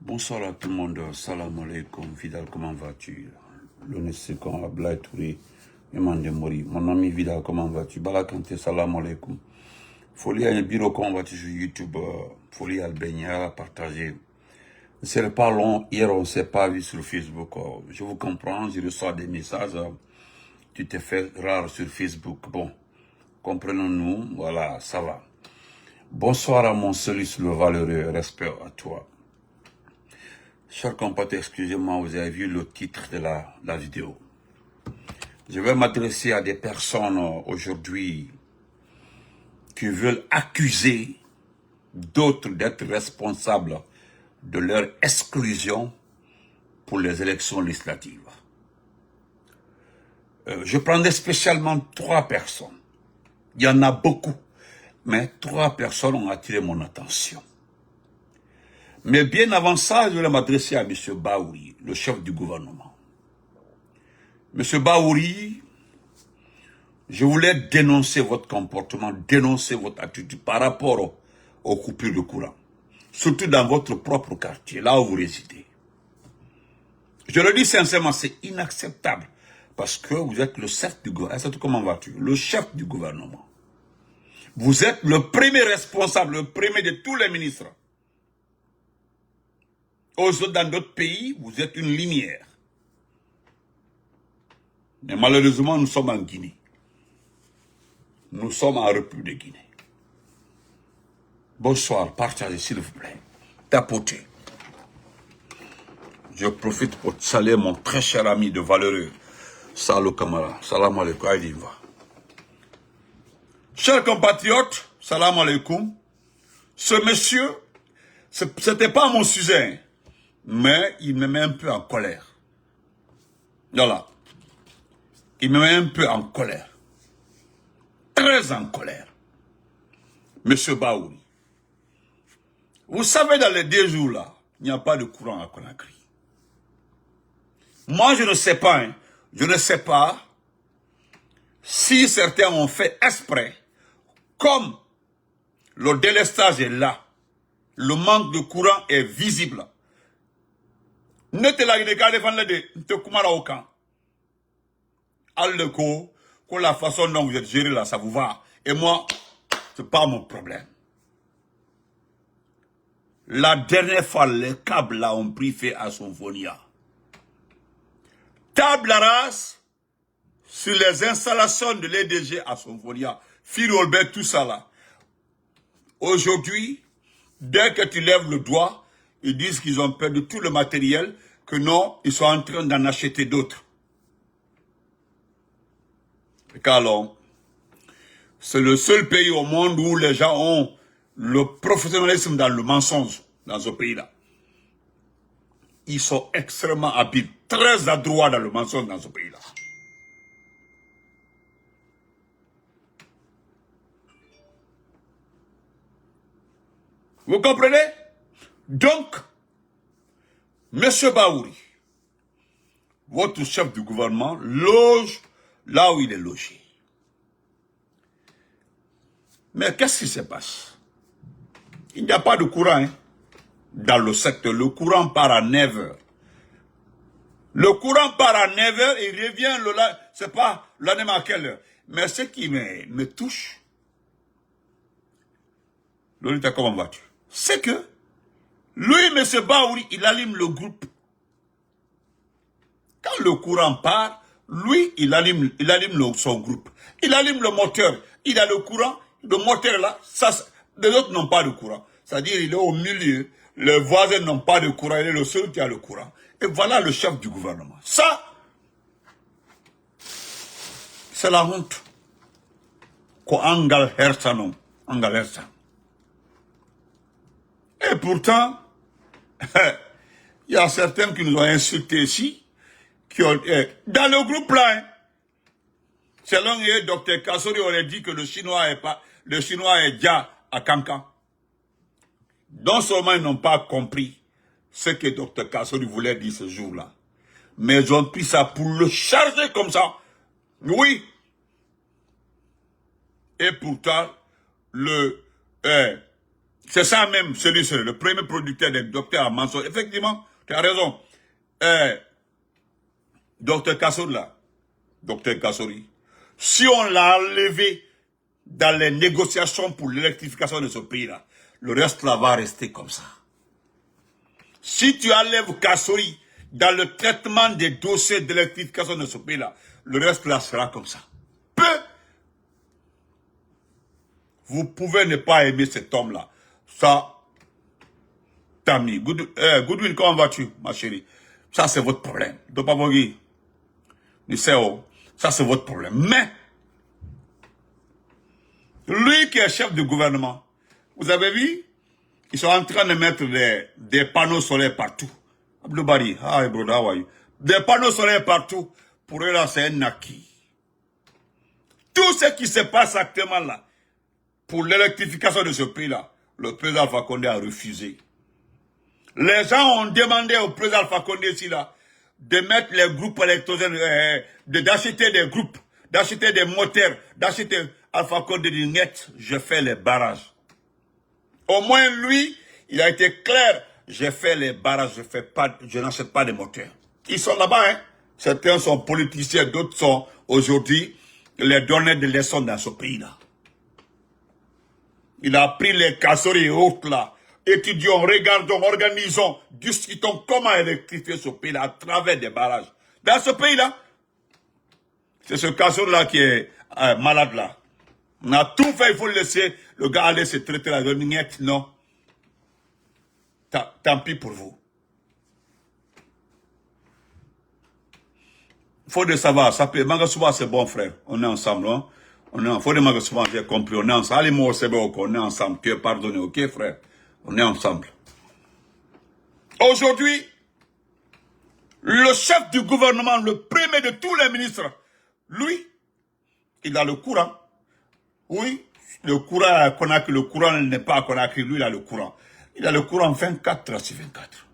Bonsoir à tout le monde, salam alaikum, Vidal, comment vas-tu? Le Sekon, Ablaï Touré, Emande Mori, mon ami Vidal, comment vas-tu? Balakante, salam alaikum. Folie à un bureau, comment vas-tu sur YouTube? Folie à le baigner, à partager. C'est pas long, hier on s'est pas vu sur Facebook. Je vous comprends, je reçois des messages. Tu t'es fait rare sur Facebook. Bon, comprenons-nous, voilà, ça va. Bonsoir à mon Solus le valeureux, respect à toi. Chers compatriotes, excusez-moi, vous avez vu le titre de la vidéo. Je vais m'adresser à des personnes aujourd'hui qui veulent accuser d'autres d'être responsables de leur exclusion pour les élections législatives. Je prendrai spécialement 3 personnes. Il y en a beaucoup, mais 3 personnes ont attiré mon attention. Mais bien avant ça, je vais m'adresser à M. Baouri, le chef du gouvernement. M. Baouri, je voulais dénoncer votre comportement, dénoncer votre attitude par rapport aux coupures de courant. Surtout dans votre propre quartier, là où vous résidez. Je le dis sincèrement, c'est inacceptable. Parce que vous êtes le chef du gouvernement. Comment vas-tu? Le chef du gouvernement. Vous êtes le premier responsable, le premier de tous les ministres. Dans d'autres pays, vous êtes une lumière. Mais malheureusement, nous sommes en Guinée. Nous sommes en République de Guinée. Bonsoir, partagez s'il vous plaît. Tapotez. Je profite pour saluer mon très cher ami de valeureux, Salou Kamara. Salam alaikum, Aïdinva. Chers compatriotes, salam alaikum. Ce monsieur, c'était pas mon sujet, hein. Mais il me met un peu en colère. Voilà. Il me met un peu en colère. Très en colère. Monsieur Baouri. Vous savez, dans les 2 jours là, il n'y a pas de courant à Conakry. Moi, je ne sais pas, hein. Je ne sais pas si certains ont fait exprès, comme le délestage est là, le manque de courant est visible. Ne te la défendre de te kumara au camp. Alleko, que la façon dont vous êtes géré là, ça vous va. Et moi, c'est pas mon problème. La dernière fois, les câbles là ont pris fait à Sonfonia. Table rase sur les installations de l'EDG à Sonfonia. Firolbert, tout ça là. Aujourd'hui, dès que tu lèves le doigt, ils disent qu'ils ont perdu tout le matériel, que non, ils sont en train d'en acheter d'autres. Alors, c'est le seul pays au monde où les gens ont le professionnalisme dans le mensonge, dans ce pays-là. Ils sont extrêmement habiles, très adroits dans le mensonge dans ce pays-là. Vous comprenez? Donc, M. Baouri, votre chef du gouvernement, loge là où il est logé. Mais qu'est-ce qui se passe? Il n'y a pas de courant, hein, dans le secteur. Le courant part à 9 h. Le courant part à 9 h et il revient, c'est pas l'année à quelle heure. Mais ce qui me touche, Lolita, comment vas-tu? C'est que, lui, M. Baouri, il allume le groupe. Quand le courant part, lui, il allume son groupe. Il allume le moteur, il a le courant, le moteur là, ça, les autres n'ont pas de courant. C'est-à-dire, il est au milieu, les voisins n'ont pas de courant, il est le seul qui a le courant. Et voilà le chef du gouvernement. Ça, c'est la honte. Et pourtant, il y a certains qui nous ont insultés ici, qui ont, dans le groupe là, hein, selon eux, Dr Kassori aurait dit que le Chinois est déjà à Cancan. Non seulement ils n'ont pas compris ce que Dr Kassori voulait dire ce jour-là, mais ils ont pris ça pour le charger comme ça. Oui. Et pourtant, c'est ça même, le premier producteur des docteurs à Mansour. Effectivement, tu as raison. Dr Kassori là, Dr Kassori, si on l'a enlevé dans les négociations pour l'électrification de ce pays-là, le reste là va rester comme ça. Si tu enlèves Kassori dans le traitement des dossiers d'électrification de ce pays-là, le reste là sera comme ça. Vous pouvez ne pas aimer cet homme-là. Ça, Tammy, Goodwin, comment vas-tu, ma chérie? Ça, c'est votre problème. Dopavogi, Niseo, ça, c'est votre problème. Mais, lui qui est chef du gouvernement, vous avez vu? Ils sont en train de mettre des panneaux solaires partout. Abdou Bari, hi brother, how are you? Des panneaux solaires partout. Pour eux, là, c'est un acquis. Tout ce qui se passe actuellement là, pour l'électrification de ce pays-là, le président Alpha Condé a refusé. Les gens ont demandé au président Alpha Condé ici là, de mettre les groupes électrogènes, d'acheter des groupes, d'acheter des moteurs, d'acheter. Alpha Condé dit net, je fais les barrages. Au moins lui, il a été clair, j'ai fait les barrages, je n'achète pas de moteurs. Ils sont là-bas, hein. Certains sont politiciens, d'autres sont aujourd'hui les donneurs de leçons dans ce pays-là. Il a pris les Kassori et autres là. Étudions, regardons, organisons, discutons comment électrifier ce pays-là à travers des barrages. Dans ce pays-là, c'est ce Kassori-là qui est malade là. On a tout fait, il faut le laisser, le gars aller se traiter la vignette, non. Tant pis pour vous. Faut de savoir, ça peut, Mangasouba c'est bon frère, on est ensemble, hein. Faut de Mangasouba, j'ai compris, on est ensemble. Allez, moi, c'est bon, on est ensemble, tu es pardonné, ok frère, on est ensemble. Aujourd'hui, le chef du gouvernement, le premier de tous les ministres, lui, il a le courant. Oui, le courant à Conakry, le courant n'est pas à Conakry, lui il a le courant. Il a le courant 24 sur 24.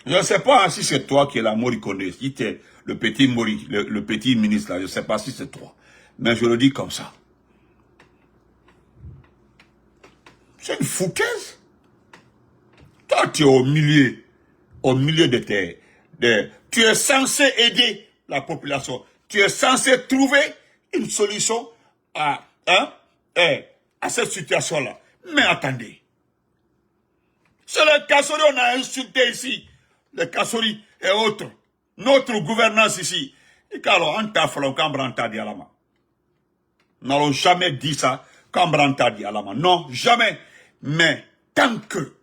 Je ne sais pas si c'est toi qui es la Moricone, si tu es le petit Mori, le petit ministre là, je ne sais pas si c'est toi. Mais je le dis comme ça. C'est une foutaise. Toi, tu es au milieu de tes... tu es censé aider la population. Tu es censé trouver une solution à cette situation-là. Mais attendez. C'est le Kassori on a insulté ici. Le Kassori et autres. Notre gouvernance ici. Et alors, on t'a fallu qu'Ambranta Dialama. Nous n'allons jamais dit ça qu'Ambranta Dialama. Non, jamais. Mais tant que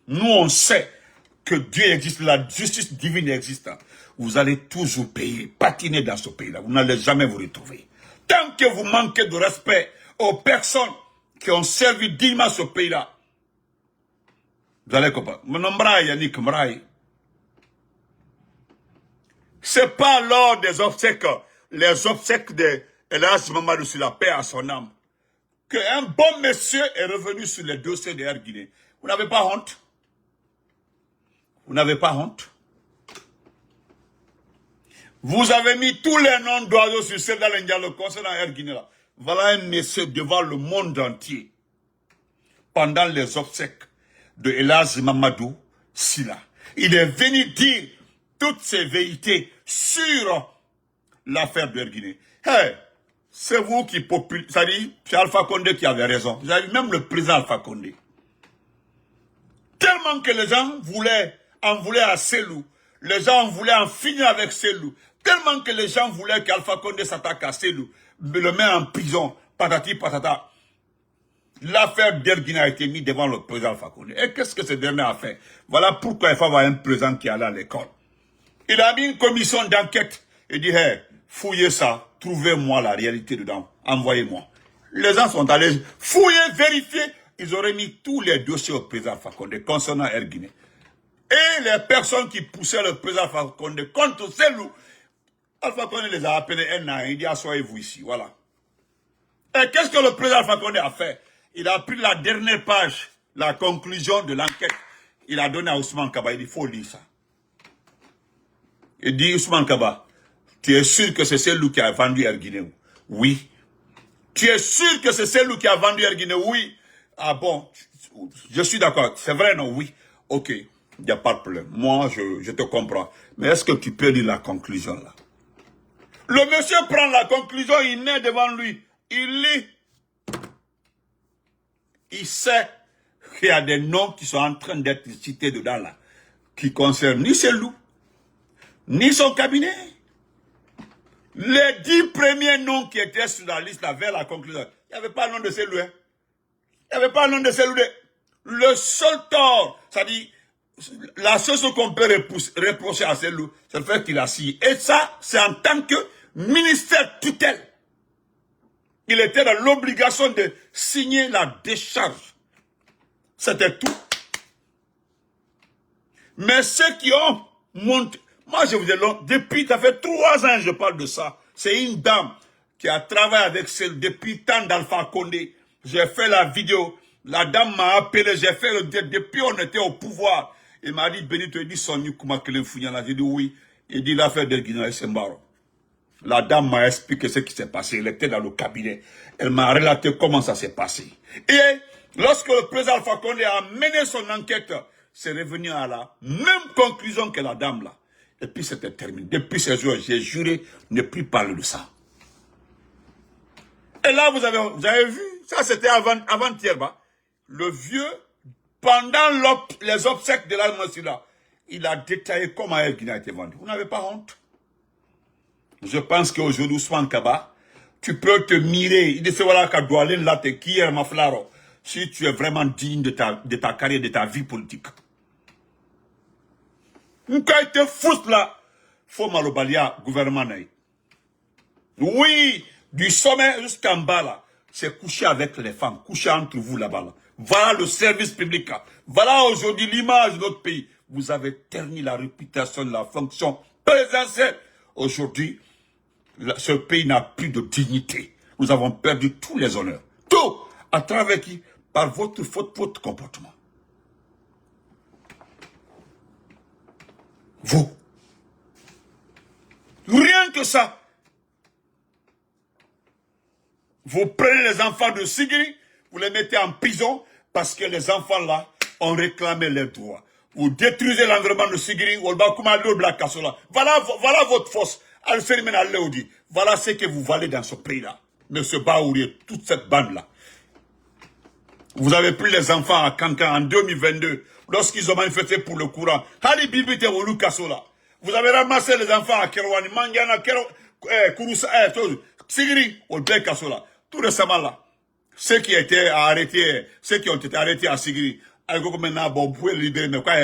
nous on sait que Dieu existe, la justice divine existe, vous allez toujours payer, patiner dans ce pays-là. Vous n'allez jamais vous retrouver. Tant que vous manquez de respect aux personnes qui ont servi dignement ce pays-là, vous allez comprendre. C'est pas lors des obsèques, les obsèques de Elhadji Mamadou sur la paix à son âme, qu'un bon monsieur est revenu sur les dossiers de Air Guinée. Vous n'avez pas honte? Vous n'avez pas honte? Vous avez mis tous les noms d'oiseaux sur Sédal Ndialo concernant Air Guinée là. Voilà un monsieur devant le monde entier. Pendant les obsèques de Elhadji Mamadou Sylla. Il est venu dire toutes ces vérités sur l'affaire d'Air Guinée. Hey, c'est vous qui populez. C'est-à-dire, c'est Alpha Condé qui avait raison. Vous avez même le président Alpha Condé. Tellement que les gens en voulaient à Selou. Les gens voulaient en finir avec Selou. Tellement que les gens voulaient qu'Alpha Condé s'attaque à Cellou, le met en prison, patati patata. L'affaire d'Erguina a été mise devant le président Alpha Condé. Et qu'est-ce que ce dernier a fait? Voilà pourquoi il faut avoir un président qui allait à l'école. Il a mis une commission d'enquête et dit, hey, fouillez ça, trouvez-moi la réalité dedans, envoyez-moi. Les gens sont allés fouiller, vérifier, ils auraient mis tous les dossiers au président Alpha Condé concernant Erguina. Et les personnes qui poussaient le président Alpha Condé contre Cellou, Alpha Condé les a appelés un à un, il dit, asseyez-vous ici, voilà. Et qu'est-ce que le président Alpha Condé a fait? Il a pris la dernière page, la conclusion de l'enquête. Il a donné à Ousmane Kaba, il dit, il faut lire ça. Il dit, Ousmane Kaba, tu es sûr que c'est Cellou qui a vendu Erguina? Oui. Tu es sûr que c'est Cellou qui a vendu Erguina? Oui. Ah bon, je suis d'accord. C'est vrai, non? Oui. Ok, il n'y a pas de problème. Moi, je te comprends. Mais est-ce que tu peux lire la conclusion là? Le monsieur prend la conclusion, il met devant lui. Il lit. Il sait qu'il y a des noms qui sont en train d'être cités dedans là, qui concernent ni Cellou, ni son cabinet. Les 10 premiers noms qui étaient sur la liste là, vers la conclusion, il n'y avait pas le nom de Cellou. Hein? Il n'y avait pas le nom de Cellou. Le seul tort, c'est-à-dire, la seule chose qu'on peut reprocher à Cellou, c'est le fait qu'il a signé. Et ça, c'est en tant que ministère tutelle. Il était dans l'obligation de signer la décharge. C'était tout. Mais ceux qui ont monté, moi je vous ai dit, depuis, ça fait 3 ans que je parle de ça. C'est une dame qui a travaillé avec celle depuis temps d'Alpha Condé. J'ai fait la vidéo. La dame m'a appelé, j'ai fait le depuis on était au pouvoir. Il m'a dit, Benito, il dit, Sonny Koumakele Founyana. J'ai dit oui. Il dit l'affaire de Guinée et Sembaro. La dame m'a expliqué ce qui s'est passé. Elle était dans le cabinet. Elle m'a relaté comment ça s'est passé. Et lorsque le président Alpha Condé a mené son enquête, c'est revenu à la même conclusion que la dame là. Et puis c'était terminé. Depuis ces jours, j'ai juré ne plus parler de ça. Et là, vous avez vu, ça c'était avant-hier, le vieux, pendant les obsèques de l'Almasila, il a détaillé comment Erguina a été vendu. Vous n'avez pas honte? Je pense qu'aujourd'hui, Ousmane Kaba, tu peux te mirer. Il dit, voilà, Kadoualen, là, t'es qui est ma flaro. Si tu es vraiment digne de ta carrière, de ta vie politique. Quand il te fout là, faut malobalia, gouvernement. Oui, du sommet jusqu'en bas là, c'est coucher avec les femmes, coucher entre vous là-bas. Là. Voilà le service public. Là. Voilà aujourd'hui l'image de notre pays. Vous avez terni la réputation de la fonction présidentielle. Aujourd'hui, ce pays n'a plus de dignité. Nous avons perdu tous les honneurs. Tout, à travers qui? Par votre faute, votre comportement. Vous. Rien que ça. Vous prenez les enfants de Sigiri, vous les mettez en prison parce que les enfants là ont réclamé leurs droits. Vous détruisez l'environnement de Sigiri, voilà votre force. Voilà ce que vous valez dans ce pays-là. Monsieur Baouri, toute cette bande-là. Vous avez pris les enfants à Kankan en 2022, lorsqu'ils ont manifesté pour le courant. Vous avez ramassé les enfants à Kerwani, Mangana, Kouroussa, Sigiri, Olbek Kasola. Tout récemment là, ceux qui ont été arrêtés à Sigiri, maintenant, bon, vous pouvez libérer, mais quoi,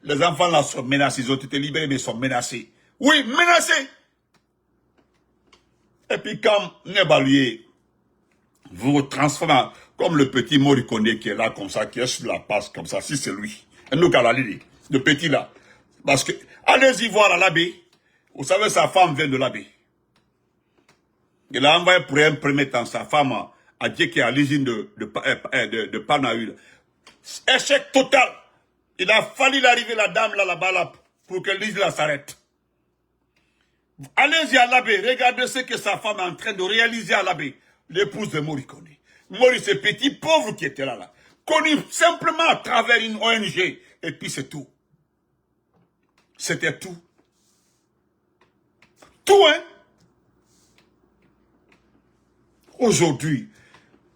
les enfants là sont menacés, ils ont été libérés, mais ils sont menacés. Oui, menacés. Et puis quand Nebalier vous transformez comme le petit Morikone qui est là comme ça, qui est sur la passe comme ça, si c'est lui. Et nous, le petit là. Parce que, allez-y voir à l'abbé. Vous savez, sa femme vient de l'abbé. Il a envoyé pour un premier temps sa femme à Dieu qui est à l'usine de Panaül. Échec total. Il a fallu l'arrivée la dame là-bas là, pour que l'usine s'arrête. Allez-y à l'abbé, regardez ce que sa femme est en train de réaliser à l'abbé. L'épouse de Morikone. Maurice, ce petit pauvre qui était là. Connu simplement à travers une ONG. Et puis c'est tout. C'était tout. Tout, hein? Aujourd'hui,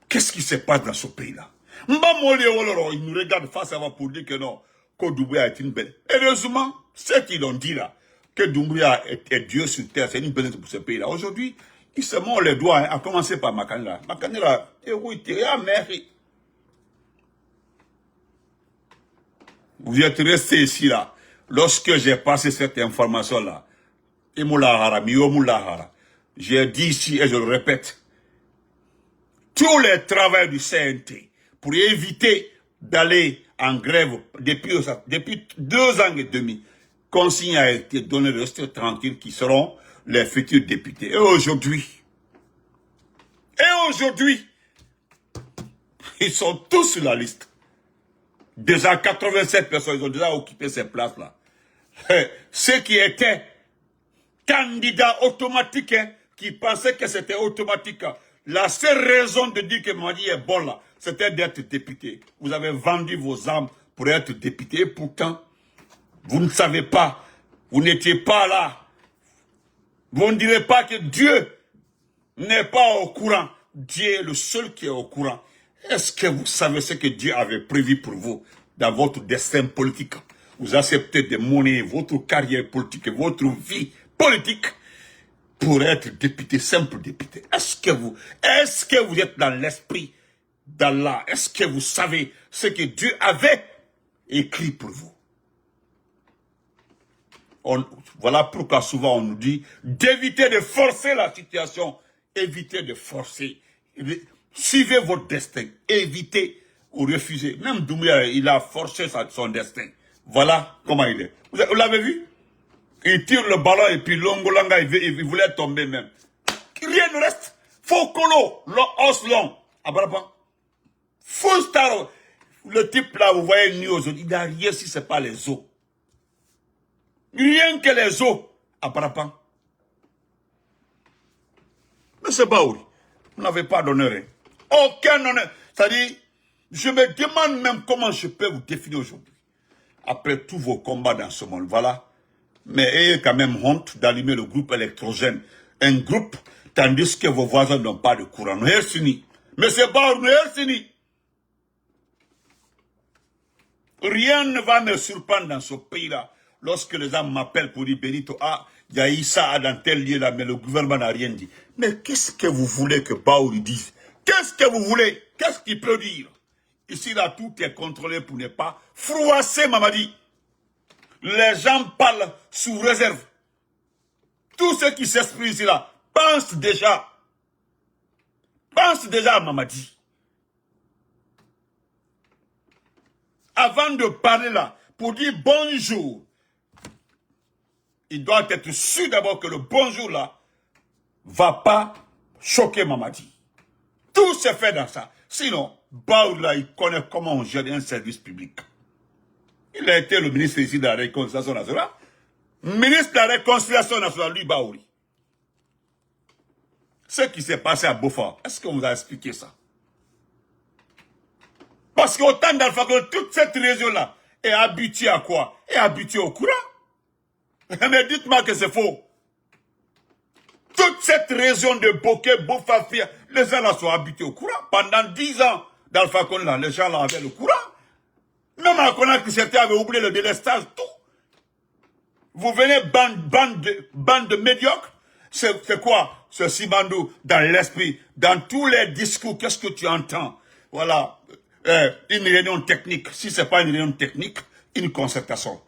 qu'est-ce qui se passe dans ce pays-là? Il nous regarde face à moi pour dire que non, Kodoué a été une belle. Heureusement, ceux qui l'ont dit là, que Doumbouya est Dieu sur terre, c'est une bénédiction pour ce pays-là. Aujourd'hui, il se mord les doigts, hein, à commencer par Makanela. Makanela, vous êtes resté ici, là. Lorsque j'ai passé cette information-là, j'ai dit ici, et je le répète, tous les travailleurs du CNT, pour éviter d'aller en grève depuis 2 ans et demi, consigne a été donnée de rester tranquille qui seront les futurs députés. Et aujourd'hui, ils sont tous sur la liste. Déjà 87 personnes, ils ont déjà occupé ces places-là. Ceux qui étaient candidats automatiques, hein, qui pensaient que c'était automatique, la seule raison de dire que Madi est bon là, c'était d'être député. Vous avez vendu vos âmes pour être député, et pourtant, vous ne savez pas, vous n'étiez pas là. Vous ne direz pas que Dieu n'est pas au courant. Dieu est le seul qui est au courant. Est-ce que vous savez ce que Dieu avait prévu pour vous dans votre destin politique? Vous acceptez de monnaie, votre carrière politique, votre vie politique pour être député, simple député. Est-ce que vous êtes dans l'esprit d'Allah? Est-ce que vous savez ce que Dieu avait écrit pour vous? Voilà pourquoi souvent on nous dit d'éviter de forcer la situation, évitez de forcer. Suivez votre destin, évitez ou refusez. Même Doumbouya, il a forcé son destin. Voilà comment il est. Vous l'avez vu? Il tire le ballon et puis Longolanga, il voulait tomber même. Rien ne reste. Faux colo, os long. Abrapa. Faux star. Le type là, vous voyez nu aujourd'hui, il n'a rien si ce n'est pas les os. Rien que les os. Abrapa. Mais c'est Baouri. Vous n'avez pas d'honneur. Aucun honneur. C'est-à-dire, je me demande même comment je peux vous définir aujourd'hui. Après tous vos combats dans ce monde, voilà. Mais ayez quand même honte d'allumer le groupe électrogène. Un groupe, tandis que vos voisins n'ont pas de courant. Nous sommes unis. Mais c'est pas nous sommes unis. Rien ne va me surprendre dans ce pays-là. Lorsque les gens m'appellent pour dire Benito, ah, il y a Issa dans tel lieu-là, mais le gouvernement n'a rien dit. Mais qu'est-ce que vous voulez que Baouri dise? Qu'est-ce que vous voulez? Qu'est-ce qu'il peut dire? Ici, là, tout est contrôlé pour ne pas froisser Mamadi. Les gens parlent sous réserve. Tous ceux qui s'expriment ici, là, pensent déjà à Mamadi. Avant de parler là, pour dire bonjour, il doit être sûr d'abord que le bonjour là va pas choquer Mamadi. Tout se fait dans ça. Sinon, Baouri là, il connaît comment on gère un service public. Il a été le ministre ici de la Réconciliation nationale. Ministre de la Réconciliation nationale, lui, Baouri. Ce qui s'est passé à Beaufort, est-ce qu'on vous a expliqué ça? Parce qu'autant d'Alpha Condé, toute cette région-là est habituée à quoi? Est habituée au courant. Mais dites-moi que c'est faux. Toute cette région de Bokeh, Bofafia, les gens là sont habitués au courant. Pendant 10 ans d'Alpha Condé, les gens là avaient le courant. Même à connaître que c'était avait oublié le délestage, tout. Vous venez, bande de médiocres. C'est quoi, ce Simandou, dans l'esprit, dans tous les discours, qu'est-ce que tu entends? Voilà, une réunion technique. Si ce n'est pas une réunion technique, une concertation.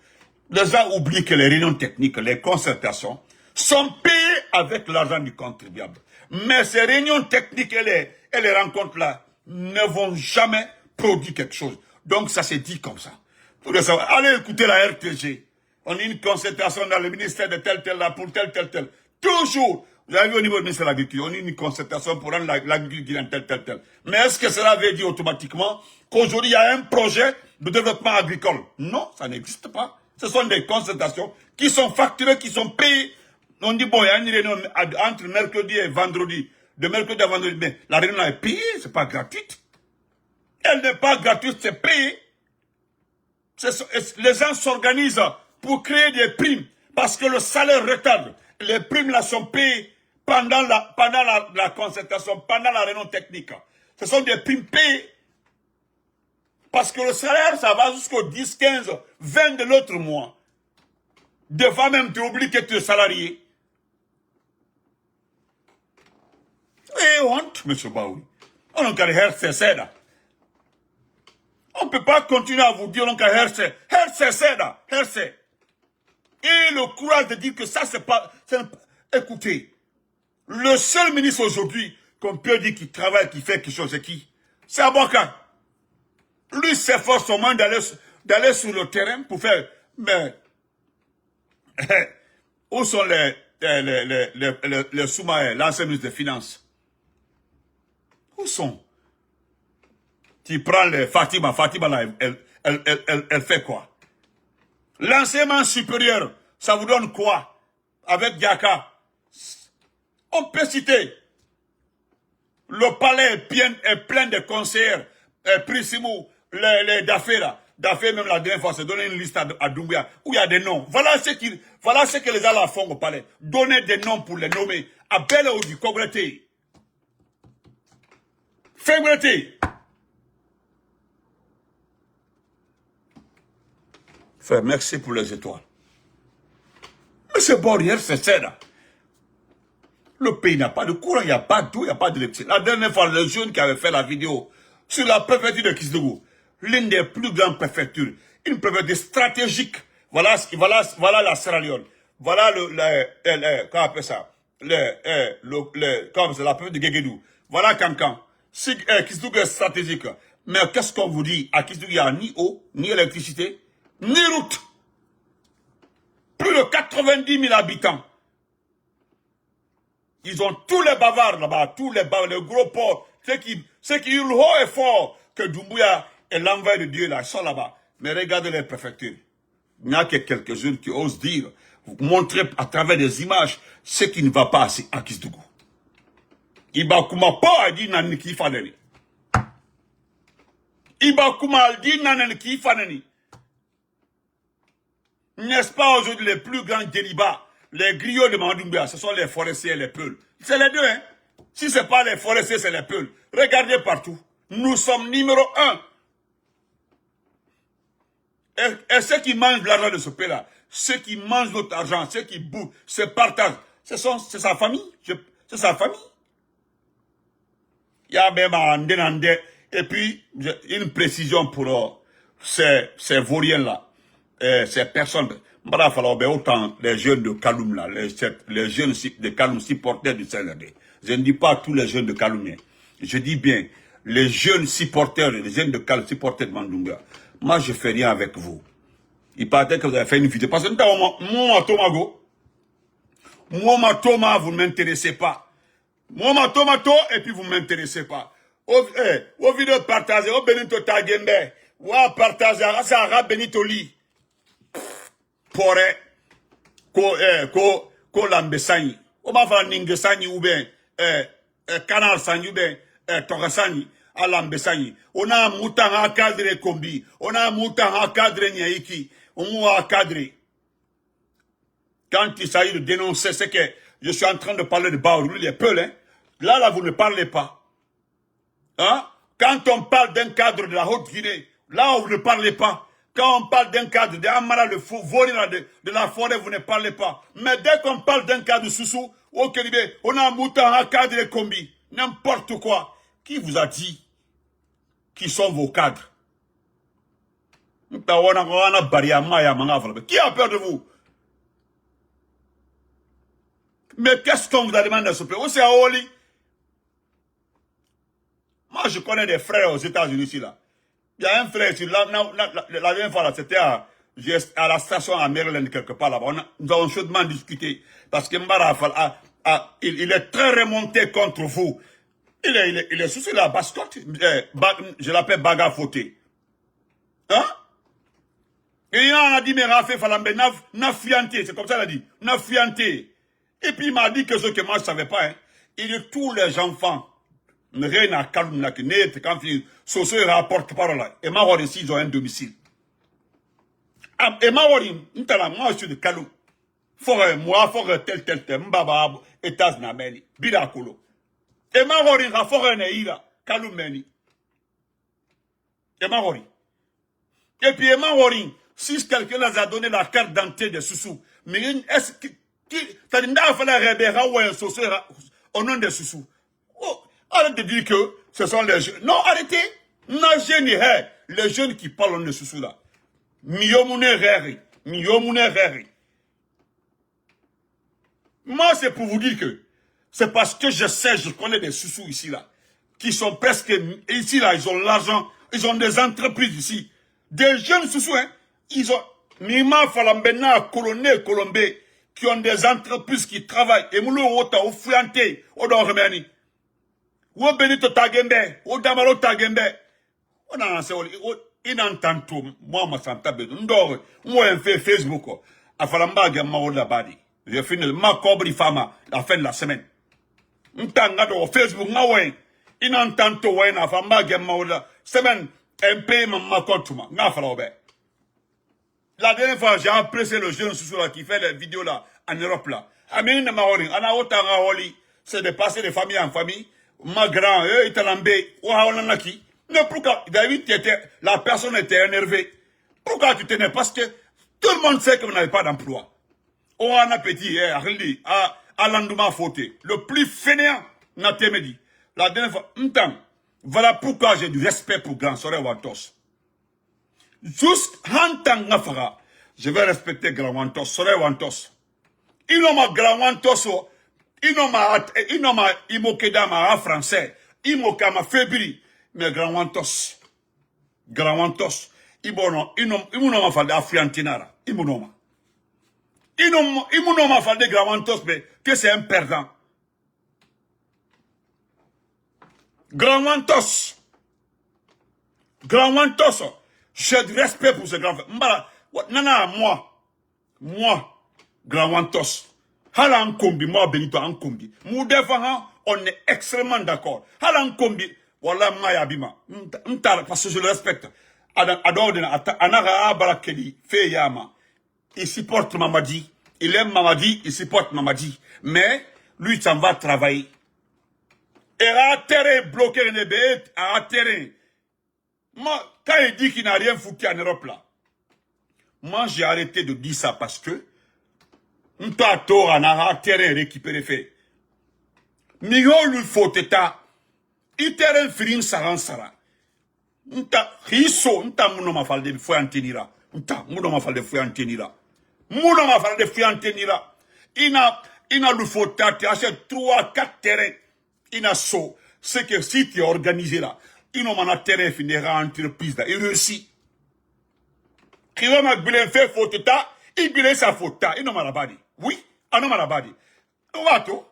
Les gens oublient que les réunions techniques, les concertations, sont payées avec l'argent du contribuable. Mais ces réunions techniques et les rencontres-là ne vont jamais produire quelque chose. Donc ça s'est dit comme ça. Allez écouter la RTG. On a une concertation dans le ministère de tel là pour tel. Toujours. Vous avez vu au niveau du ministère de l'Agriculture, on a une concertation pour rendre l'agriculture tel. Mais est-ce que cela veut dire automatiquement qu'aujourd'hui il y a un projet de développement agricole? Non, ça n'existe pas. Ce sont des concertations qui sont facturées, qui sont payées. On dit bon, il y a une réunion entre mercredi et vendredi. De mercredi à vendredi, mais la réunion est payée, c'est pas gratuite. Elle n'est pas gratuite, c'est payé. Les gens s'organisent pour créer des primes parce que le salaire retarde. Les primes là sont payées pendant la concertation, pendant la réunion technique. Ce sont des primes payées parce que le salaire, ça va jusqu'au 10, 15, 20 de l'autre mois. Des fois même, tu oublies que tu es salarié. Et honte, M. Baoui. On n'a qu'à herse seda. On ne peut pas continuer à vous dire on n'a qu'à herse seda, herse. Et le courage de dire que ça, c'est pas... Écoutez, le seul ministre aujourd'hui qu'on peut dire qui travaille, qui fait quelque chose, c'est qui? C'est Aboka. Lui s'efforce au moins d'aller sur le terrain pour faire... Mais... où sont les sous-marins, l'ancien ministre des Finances? Où sont? Tu prends les Fatima là, elle fait quoi? L'enseignement supérieur, ça vous donne quoi? Avec Diaka. On peut citer. Le palais est plein de conseillers. Prissimou, les Dafé là. Dafé même la dernière fois, c'est donné une liste à Doumbia où il y a des noms. Voilà ce que les gens font au palais. Donner des noms pour les nommer. Appelle au du Cogreté. Févreté. Frère, merci pour les étoiles. Monsieur Borrière, c'est ça là. Le pays n'a pas de courant, il n'y a pas d'eau, il n'y a pas d'électricité. La dernière fois, le jeune qui avait fait la vidéo sur la préfecture de Kisdougou, l'une des plus grandes préfectures, une préfecture stratégique, voilà la Sierra Leone, voilà comment on appelle ça, comment c'est la préfecture de Guéguédou, voilà Kankan. Kisdougou est stratégique. Mais qu'est-ce qu'on vous dit? À Kisdougou, il n'y a ni eau, ni électricité, ni route. Plus de 90 000 habitants. Ils ont tous les bavards là-bas, tous les bavards, les gros porcs, ceux qui hurlent haut et fort que Doumbouya est l'envers de Dieu là, ils sont là-bas. Mais regardez les préfectures. Il n'y a que quelques-unes qui osent dire, montrer à travers des images ce qui ne va pas à Kisdougou. Ibakuma pas dit nani ki faneni. Ibakuma dit nani ki faneni. N'est-ce pas aujourd'hui les plus grands délibats? Les griots de Mandoumbia, ce sont les forestiers et les peuls. C'est les deux, hein. Si ce n'est pas les forestiers, c'est les peuls. Regardez partout. Nous sommes numéro 1. Et ceux qui mangent l'argent de ce pays-là, ceux qui mangent notre argent, ceux qui bouffent, se partagent, c'est sa famille. C'est sa famille. Il y a même un et puis, une précision pour ces vauriens-là, ces personnes. Il falloir autant les jeunes de Kaloum là, les jeunes de Kaloum supporters du CNRD. Je ne dis pas tous les jeunes de Kaloum. Je dis bien les jeunes supporters, les jeunes de Kaloum supporters de Mandunga. Moi je fais rien avec vous. Il paraît que vous avez fait une vidéo. Parce que moi Thomas, vous ne m'intéressez pas. Moi Tomato et puis vous ne m'intéressez pas. Au vidéo partagez, au Benito Tagembe, ou à partager, ça a Benito Li. Pore ko lambe sanyi o ma fa ninge sanyi ou bien canal sanyi ou bien toga sanyi a lambe sanyi on a mutan a cadre kombi on a mutan a cadre nyaiki on a cadre quand il s'agit de dénoncer ce que je suis en train de parler de Baoulou les peuls hein là vous ne parlez pas hein quand on parle d'un cadre de la Haute-Guinée là vous ne parlez pas. Quand on parle d'un cadre de Amara, le volé de la forêt, vous ne parlez pas. Mais dès qu'on parle d'un cadre de Soussou, au Kéribé, on a un mouton, un cadre de combi, n'importe quoi. Qui vous a dit qui sont vos cadres? Qui a peur de vous? Mais qu'est-ce qu'on vous a demandé à ce pays? C'est à Oli. Moi, je connais des frères aux États-Unis ici, là. Il y a un frère, la dernière fois, c'était à la station à Maryland, quelque part là-bas. Nous avons chaudement discuté. Parce que Mbara, il est très remonté contre vous. Il est sous la bascotte. Je l'appelle Baga Foté. Hein? Et il a dit, mais Rafé Falambe, n'a fianté. C'est comme ça qu'il a dit. N'a fianté. Et puis il m'a dit que ce que moi je ne savais pas. Hein. Il dit tous les enfants. Rien à Kaloum, quand Soso rapporte parole. Et ma ici, ils ont un domicile. Et ma moi, je suis de Kaloum. Moi, tel, Mbaba, États-Unis, Birakolo. Et ma Neira, Kaloum Meni. Et ma Et puis, si quelqu'un les a donné la carte d'identité de Soussou, Mais est-ce que t'as dit n'a fallu rébérer ou un sauceur au nom des sous. Oh, arrête de dire que ce sont les jeunes. Non, arrêtez. Non, les jeunes qui parlent de sous là. Miyomune reri. Moi, c'est pour vous dire que c'est parce que je connais des sous ici là, qui sont presque ici là, ils ont l'argent, ils ont des entreprises ici. Des jeunes sous hein, ils ont Mima Falambena, Colombé, qui ont des entreprises qui travaillent. Et moulou ota ou fouyanté, ou dans remeni. Ou benito tagembe, ou damalo tagembe. On a lancé, il entend tout. Moi, ma santa bedou. Ndor, moi, un fait Facebook, a falamba gamma ou la badi. J'ai fini, ma cobri fama, la fin de la semaine. M'tanga do Facebook, ma ouais. Il entend tout, ouais, na falamba gamma ou la semaine. Un paiement, ma compte, ma falamba. La dernière fois, j'ai apprécié le jeune sous là qui fait les vidéos là, en Europe là. Amine Maori, Ana Otanga Oli, c'est de passer de famille en famille. Ma grand, Italambé, Ouaolanaki. Mais pourquoi, David, la personne était énervée. Pourquoi tu tenais? Parce que tout le monde sait que vous n'avez pas d'emploi. On a un appétit, à l'endouma fauté. Le plus fainéant, n'a pas dit. La dernière fois, voilà pourquoi j'ai du respect pour Grand Soré Wantos. Juste hantan ngafara, je vais respecter Grand Wantos, Soré Wantos. Inoma Grand Wantos, inoma imokeda ma français, imoka ma fébri, mais Grand Wantos, imunoma falde afriantinara, imunoma falde Grand Wantos, mais que c'est un perdant. Grand Wantos, j'ai du respect pour ce grand frère. Nana, moi, Grand Wantos. Hala Nkombi, moi, Benito Nkombi. Mou défendant, on est extrêmement d'accord. Hala Nkombi, voilà, Maya Bima. Parce que je le respecte. Anara Barakeli, Feyama. Il supporte Mamadi. Il aime Mamadi, il supporte Mamadi. Mais, lui, ça va travailler. Et à terrain, bloqué, à terrain. Moi, quand il dit qu'il n'a rien foutu en Europe là, moi j'ai arrêté de dire ça parce que on t'a tort en a terrain récupéré fait. Miyo lui faut état, il terrain firin sara. On t'a riso, on t'a mouno ma falde de fouy antenira. On t'a mouno ma falde de fouy antenira. Il n'a lui faut état, tu achètes 3, 4 terrains. Il n'a saut. C'est que si tu es organisé là, il n'a pas terrain finira entreprise là. Il réussit. Qui va m'agbiler fait faute ta, il bile sa faute ta. Il n'a pas dit. Oui, il n'a pas dit. Wato,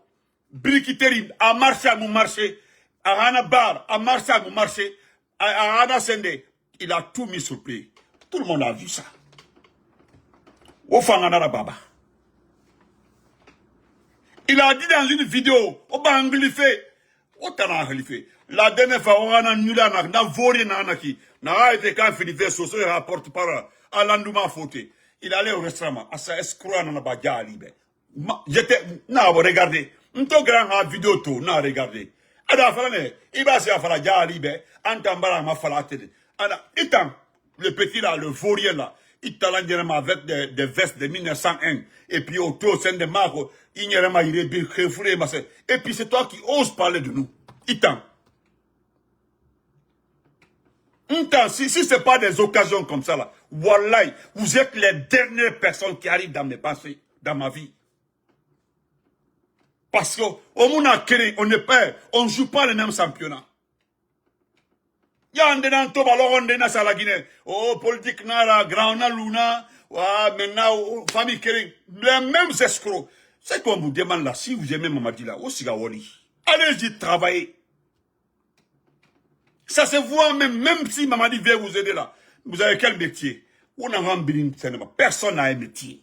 Brikiterin, a marché à mon marché, a Rana Bar, a marché à mon marché, a Rana Sende, il a tout mis sur pied. Tout le monde a vu ça. Ofangana Baba. Il a dit dans une vidéo, au Banglifé, au Tanahlife. La dernière fois, on a nul à na vori na anaki. Na été quand Philippe Soso rapporte par à l'endouma fauté. Il allait au restaurant, à sa escroix na badja libe. J'étais, na, regardez. N'to grand ha vidéo tout, na, regardez. Ada falane, il va se faire ja libe, antambara ma falate. Ada, itam, le petit là, le vaurien là, il talent avec des vestes de 1901. Et puis autour, c'est des marques, il n'y a pas il est et puis c'est toi qui oses parler de nous. Itam. Si ce n'est pas des occasions comme ça, là, wallahi, vous êtes les dernières personnes qui arrivent dans mes pensées, dans ma vie. Parce qu'on on ne joue pas le même championnat. Il y a un dénan to alors on déna ça la Guinée. Oh, politique nara, grand na luna, maintenant, famille Kering, les mêmes escrocs. C'est qu'on vous demande là, si vous aimez Mamadi là, au Sigawoli, allez-y travailler. Ça se voit même si Mamadi vient vous aider là. Vous avez quel métier? Personne n'a un métier.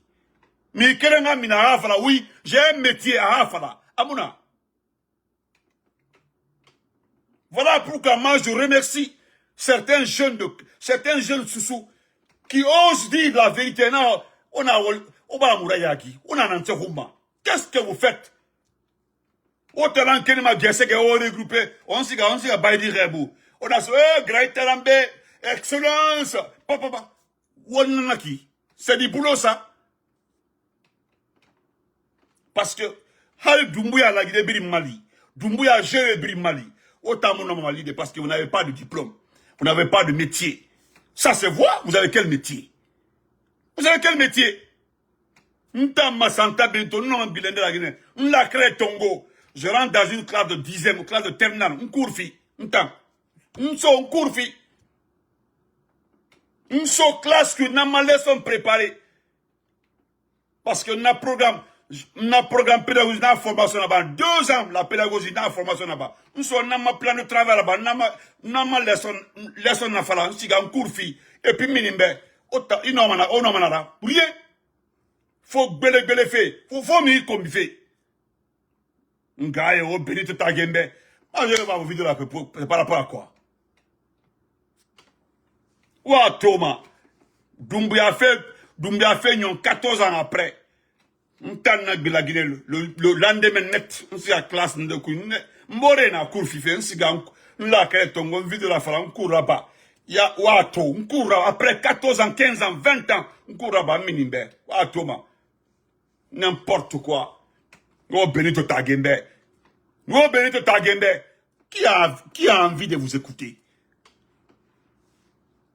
Mais quelqu'un mina Hafala, oui, j'ai un métier à Hafala. Amouna. Voilà pourquoi moi je remercie certains jeunes sous qui osent dire la vérité. Non, on a Mourayaki, on a Nantehouma. Qu'est-ce que vous faites? Autant que ma gesse que on regroupé, on s'y a baidi rebou. On a ce Great Talambe, excellence, papa. C'est du boulot ça. Parce que, Hal Doumbouya la Guinée Biri Mali, Doumbouya géré Biri Mali, autant mon Mali, parce que vous n'avez pas de diplôme, vous n'avez pas de métier. Ça se voit, vous avez quel métier? Vous avez quel métier? M'tama Santa Bento, non, Bilende la Guinée, la crée Tongo. Je rentre dans une classe de 10e ou classe de terminale, un cours fi, un cours fi. Une seule classe que n'a pas leçon préparée. Parce que n'a programme pédagogique dans la formation là-bas. 2 ans, la pédagogie dans la formation là-bas. Une seule n'a pas plan de travail là-bas. N'a pas leçon n'a pas là. Un cours fi. Et puis minimbe. Il n'a pas rien. Faut belle fait. Faut m'y comme fait. Un gars est au béni de ta gembe. Ah, je vais voir vos vidéos là. Par rapport à quoi? Ouah, Thomas. Doumbouya fait 14 ans après. Le lendemain net, on s'est à classe de couine. M'boré na cour fife, on s'est la crête, on vidéo la fala, on court là-bas. Ya, ouah, on court après 14 ans, 15 ans, 20 ans, on court là-bas, minimbe. Ouah, Thomas. N'importe quoi. Oh, Benito Tagembe. Oh, Benito Tagembe. Qui a envie de vous écouter?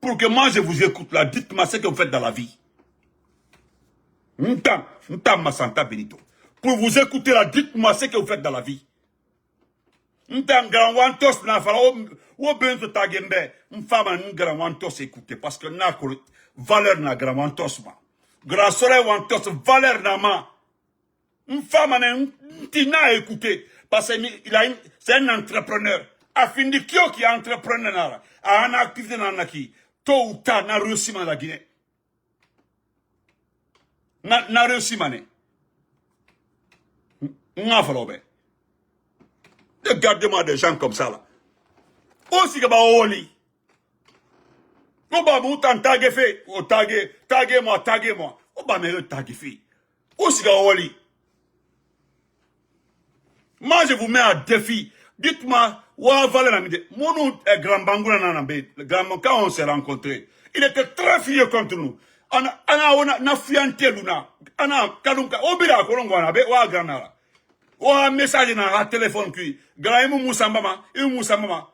Pour que moi je vous écoute là, dites-moi ce que vous faites dans la vie. M'tam ma Santa Benito. Pour vous écouter là, dites-moi ce que vous faites dans la vie. M'tam grand wantos na fala o Benito Tagembe, m'fama grand wantos écouter parce que n'a valeur na grand wantos ma. Grand soleil wantos valeur na ma. M'fama na tina écouter parce que c'est un entrepreneur. Afindi kyo qui est entrepreneur a un activité na qui. Tôt ou tard, n'a réussi à la Guinée. N'a réussi à n'a fallu. Regardez-moi des gens comme ça là. Aussi que Oli. On va mouton taguer fait. O taguer moi. On va me taguer fait. Aussi que Oli. Moi je vous mets à défi. Dites-moi, mon nom est Grand Bangoula Nanambe. Quand on s'est rencontrés, il était très fier contre nous. On a fianté Luna. On a Kalunka. Obira Kolongwana, Wa Granara. Wa message na téléphone qui. Graimu Moussambama, Moussambama.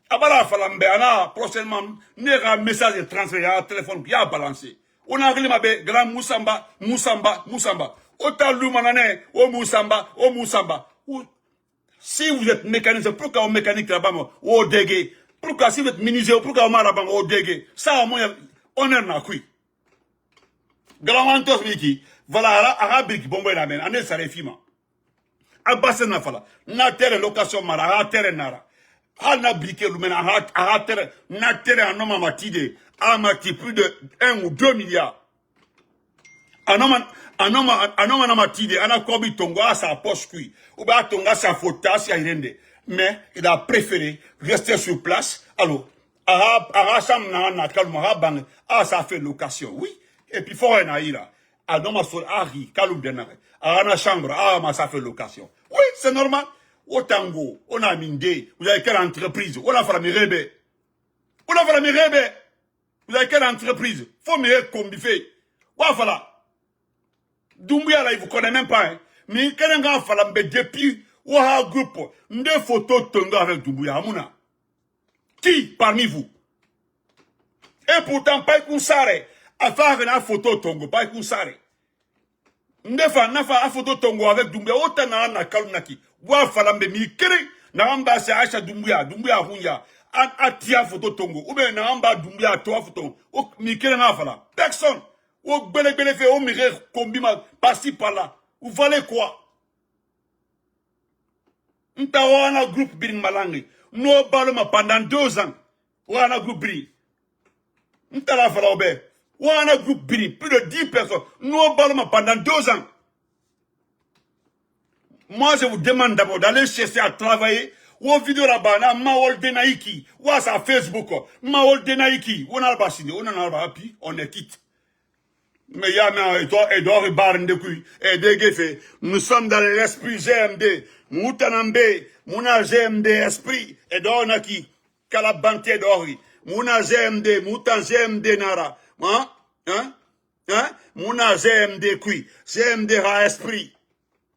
Abala Falambe, ana prochainement, n'era message de transfert à téléphone qui a balancé. On a glimabé, Grand Moussamba. Ota Lumanane, Moussamba. Si vous êtes mécanicien, pourquoi on mécanique là-bas, au dégué? Pourquoi si vous êtes menuisier, pourquoi on m'a là-bas, au dégué? Ça, au moins, on est là, oui. Galantos Miki, voilà, arabique, bon, ben, amen, on est ça, les filles, Abassé n'a pas na terre location mara, na terre nara. Na briquet, lumena, na terre, un homme à matide, à mati plus de 1 ou 2 milliards. Un homme a matide, un akobi tongo à sa poche kui, ou bien tonga sa faute, sa irende. Mais il a préféré rester sur place. Alors, ça fait location, oui. Et puis, faut un aïra. Un homme a sur Ari, Kalou Denare. À chambre, ça fait location. Oui, c'est normal. Au tango, on a mindé. Vous avez quelle entreprise? On a fait la mirebe. Vous avez quelle entreprise? Faut me combifer. Voilà. Doumbouya là, il vous connaît même pas, hein. Mais quelqu'un a fait depuis, ou un groupe, deux photos tonga avec Doumbouya, Amouna. Qui parmi vous? Et pourtant, pas qu'on s'arrête. À faire une photo tongo, pas qu'on s'arrête. N'a pas photo tongo avec Doumbouya, autant na kalunaki. Wa falambe mi kiri, na amba se acha Doumbouya hunya. A tia photo tongo. Ou bien na amba Doumbouya toi photo. Mi kiri na fala. Personne. Ou belle fait, ou mire combima, par-ci par-là. Vous valez quoi? Nous avons un groupe Birin Malangi. Nous avons pendant 2 ans. Nous avons un groupe Birin. Nous avons un groupe Birin. Plus de 10 personnes. Nous avons pendant 2 ans. Moi, je vous demande d'abord d'aller chercher à travailler. Ou vidéo là-bas, na Maol Denaiki. Ou à sa Facebook. Maol Denaiki. On a le bassine. On a le bassine. On est quitte. Mais il y a Edouard Barne de Kui, et de nous sommes dans l'esprit GMD, Moutanambe, Mouna GMD esprit, Edouard Naki, Kalabante d'Ori, Mouna GMD, Moutan GMD Nara, Mouna GMD Kui, GMD ha esprit,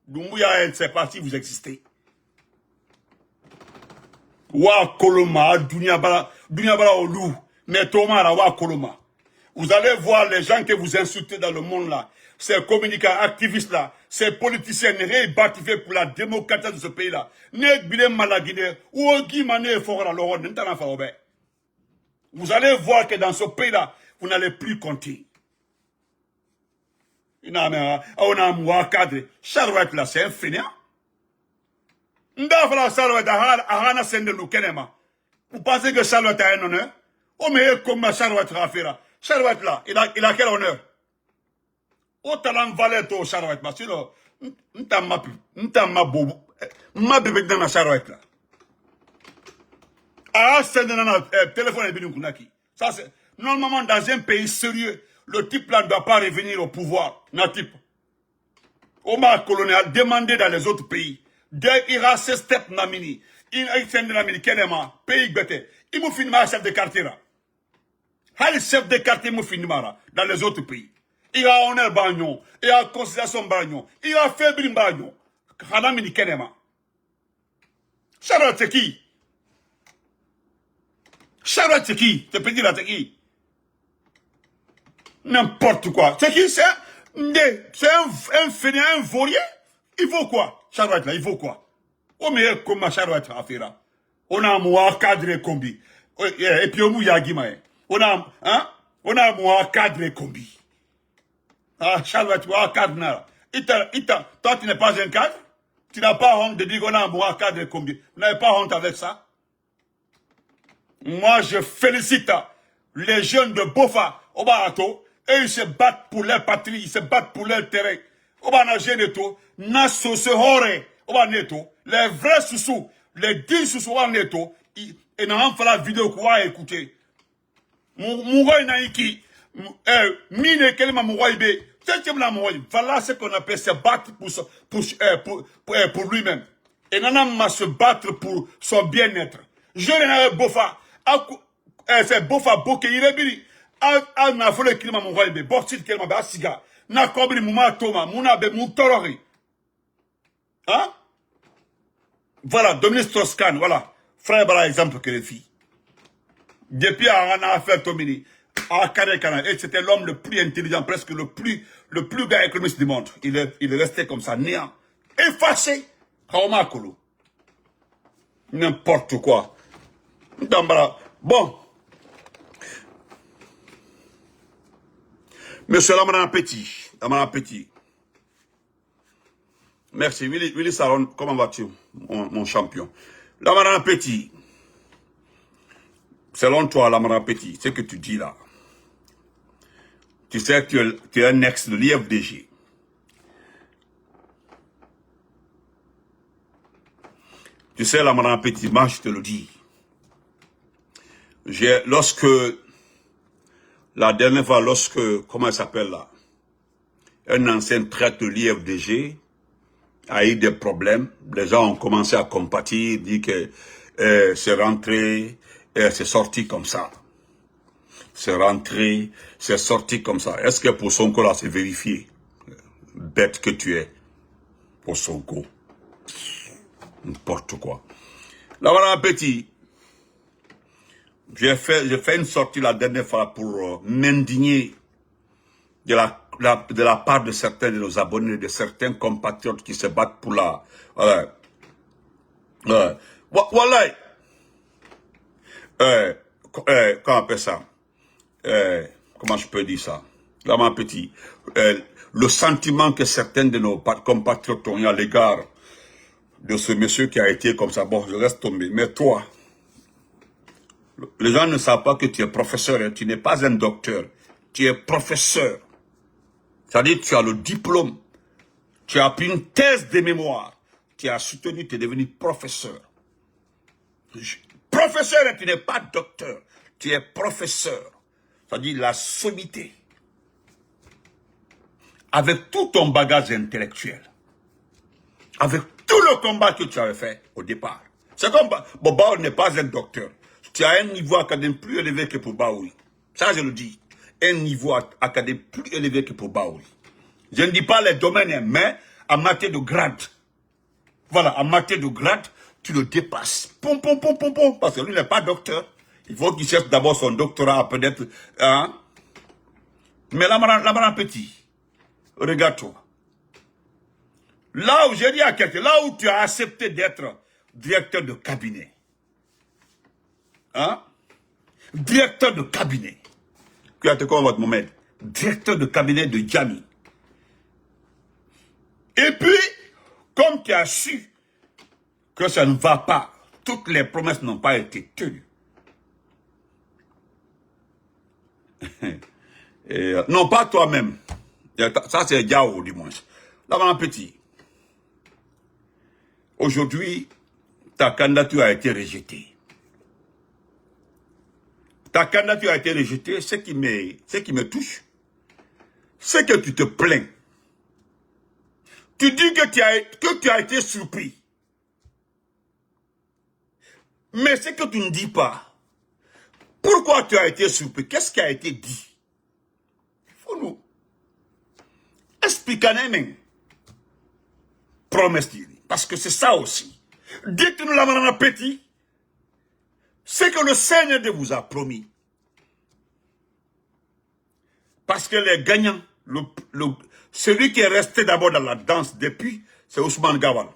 Doumbouya, c'est parti, vous existez. Wa Koloma, Dunia Bala Olu, mais Thomas, Wa Koloma. Vous allez voir les gens que vous insultez dans le monde là, ces communicants activistes là, ces politiciens rébattifés pour la démocratie de ce pays là. Vous allez voir que dans ce pays là, vous n'allez plus compter. On a un cadre. Charlotte là, c'est un fainéant. Vous pensez que Charlotte a un honneur? Oh, mais comment Charlotte a fait là? Charlotte là, il a quel honneur? Oh, talent valait toi, Charlotte, parce que ma bébé dans la Charlotte là. Ah, c'est un téléphone est venu Kunaki. Ça, c'est normalement dans un pays sérieux, le type là ne doit pas revenir au pouvoir. Non, type. Omar colonial demandé dans les autres pays. Dès Irak, c'est step namini. Il a été namini, Kenema, pays bête. Il m'a fini ma chef de quartier là. Le chef de quartier m'a fini dans les autres pays. Il a honneur bagnon, il a considération bagnon, il a faible bagnon. Kanamini Kenema. Charlotte, c'est qui? Charlotte, c'est qui? Tu peux dire là, c'est qui? N'importe quoi. C'est qui? C'est un fainéant, un vaurien? Il faut quoi? Charlotte, là, il faut quoi? Oh, mais comment Charlotte a fait là? On a un cadre combi. Et puis, on a un cadre combi. Ah, Charlotte, tu as un cadre là. Toi, tu n'es pas un cadre? Tu n'as pas honte de dire qu'on a un cadre combi. Vous n'avez pas honte avec ça? Moi, je félicite les jeunes de Bofa, Obarato, et ils se battent pour leur patrie, ils se battent pour leur terrain. Obanageneto, Nasso se hore, Obaneto, les vrais sous-sous, les 10 sous-sous, Obaneto, et n'a pas la vidéo quoi écouter. Mouroi Naiki, mine kelema Mouroi voilà ce qu'on appelle se battre pour lui-même. Et Nanama se battre pour son bien-être. Je n'ai pas Bofa. C'est Bofa Boke Irebiri. A na fole kilima Mouroi be. Boxit kelma be asiga. Na kobri mouma Thomas. Mouna be moutorori. Hein? Voilà, Dominique Strauss-Kahn, voilà. Frère, voilà exemple que les filles. Depuis on a affaire Tomini. Et c'était l'homme le plus intelligent, presque le plus gars économiste du monde. Il est resté comme ça, néant. Effacé. Kaomakolo. N'importe quoi. Bon. Monsieur Lamana Petit. Lamana Petit. Merci. Willy Saron, comment vas-tu, mon champion? Lamana Petit. Selon toi, Lamana Petit, ce que tu dis là. Tu sais que tu es un ex de l'IFDG. Tu sais, Lamana Petit, moi je te le dis. La dernière fois, comment il s'appelle là, un ancien traître de l'IFDG a eu des problèmes, les gens ont commencé à compatir, dit que c'est rentré, c'est sorti comme ça. C'est rentré, c'est sorti comme ça. Est-ce que pour Sonko là, c'est vérifié? Bête que tu es, pour Sonko. N'importe quoi. Là, voilà, petit. J'ai fait une sortie la dernière fois pour m'indigner de la part de certains de nos abonnés, de certains compatriotes qui se battent pour la... Voilà. Voilà. Comment on appelle ça? Comment je peux dire ça? Là, mon petit, le sentiment que certains de nos compatriotes ont eu à l'égard de ce monsieur qui a été comme ça, bon, je reste tombé. Mais toi, les gens ne savent pas que tu es professeur, hein, tu n'es pas un docteur, tu es professeur. C'est-à-dire que tu as le diplôme, tu as pris une thèse de mémoire, tu as soutenu, tu es devenu professeur. Professeur, tu n'es pas docteur, tu es professeur. C'est-à-dire la sommité. Avec tout ton bagage intellectuel. Avec tout le combat que tu avais fait au départ. C'est comme Baoui n'est pas un docteur. Tu as un niveau académique plus élevé que pour Baoui. Ça, je le dis. Un niveau académique plus élevé que pour Baoui. Je ne dis pas les domaines, mais en matière de grade. Voilà, en matière de grade, tu le dépasses. Pom, pom, pom, pom, pom, parce que lui n'est pas docteur. Il faut qu'il cherche d'abord son doctorat, peut-être. Hein? Mais là, madame Petit, regarde-toi. Là où j'ai dit à quelqu'un, là où tu as accepté d'être directeur de cabinet. Hein? Directeur de cabinet. Qui a été quoi votre moment? Directeur de cabinet de Djamil. Et puis, comme tu as su que ça ne va pas, toutes les promesses n'ont pas été tenues. Non, pas toi-même. Ça, c'est Diao, dimanche. Là, mon petit. Aujourd'hui, ta candidature a été rejetée. Ta candidature a été rejetée. Ce qui me touche, c'est que tu te plains. Tu dis que tu as été surpris. Mais ce que tu ne dis pas, pourquoi tu as été surpris? Qu'est-ce qui a été dit? Il faut nous expliquer même. Promesse, parce que c'est ça aussi. Dites-nous la madame Petit, c'est que le Seigneur de vous a promis. Parce que les gagnants, celui qui est resté d'abord dans la danse depuis, c'est Ousmane Gawal.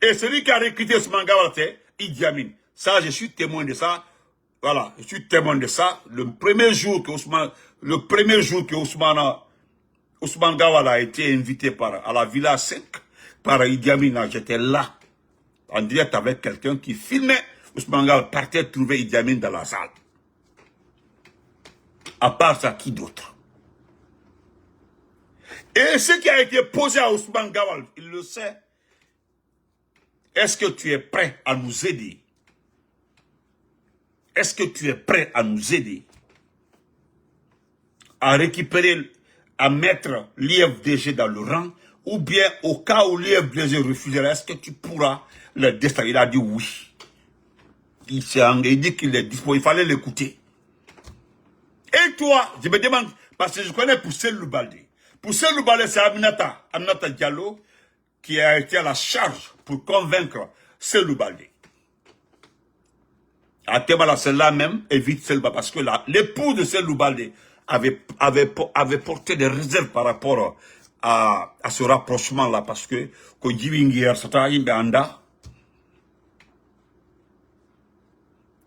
Et celui qui a recruté Ousmane Gawal, c'est Idi Amin. Ça, je suis témoin de ça. Voilà, je suis témoin de ça. Le premier jour que Ousmane Gawal a été invité à la Villa 5 par Idi Amin, j'étais là, en direct avec quelqu'un qui filmait. Ousmane Gawal partait trouver Idi Amin dans la salle. À part ça, qui d'autre? Et ce qui a été posé à Ousmane Gawal, il le sait. Est-ce que tu es prêt à nous aider? Est-ce que tu es prêt à nous aider à récupérer, à mettre l'IFDG dans le rang, ou bien au cas où l'IFDG refuserait, est-ce que tu pourras le déstabiliser? Il a dit oui. Il dit qu'il est disponible, il fallait l'écouter. Et toi, je me demande, parce que je connais Poussel Loubalde. Poussel Loubalde, c'est Aminata Diallo, qui a été à la charge pour convaincre Selou Loubalde. À Tebala, celle-là même évite Selba, parce que l'époux de Selou Loubalde avait porté des réserves par rapport à ce rapprochement-là, parce que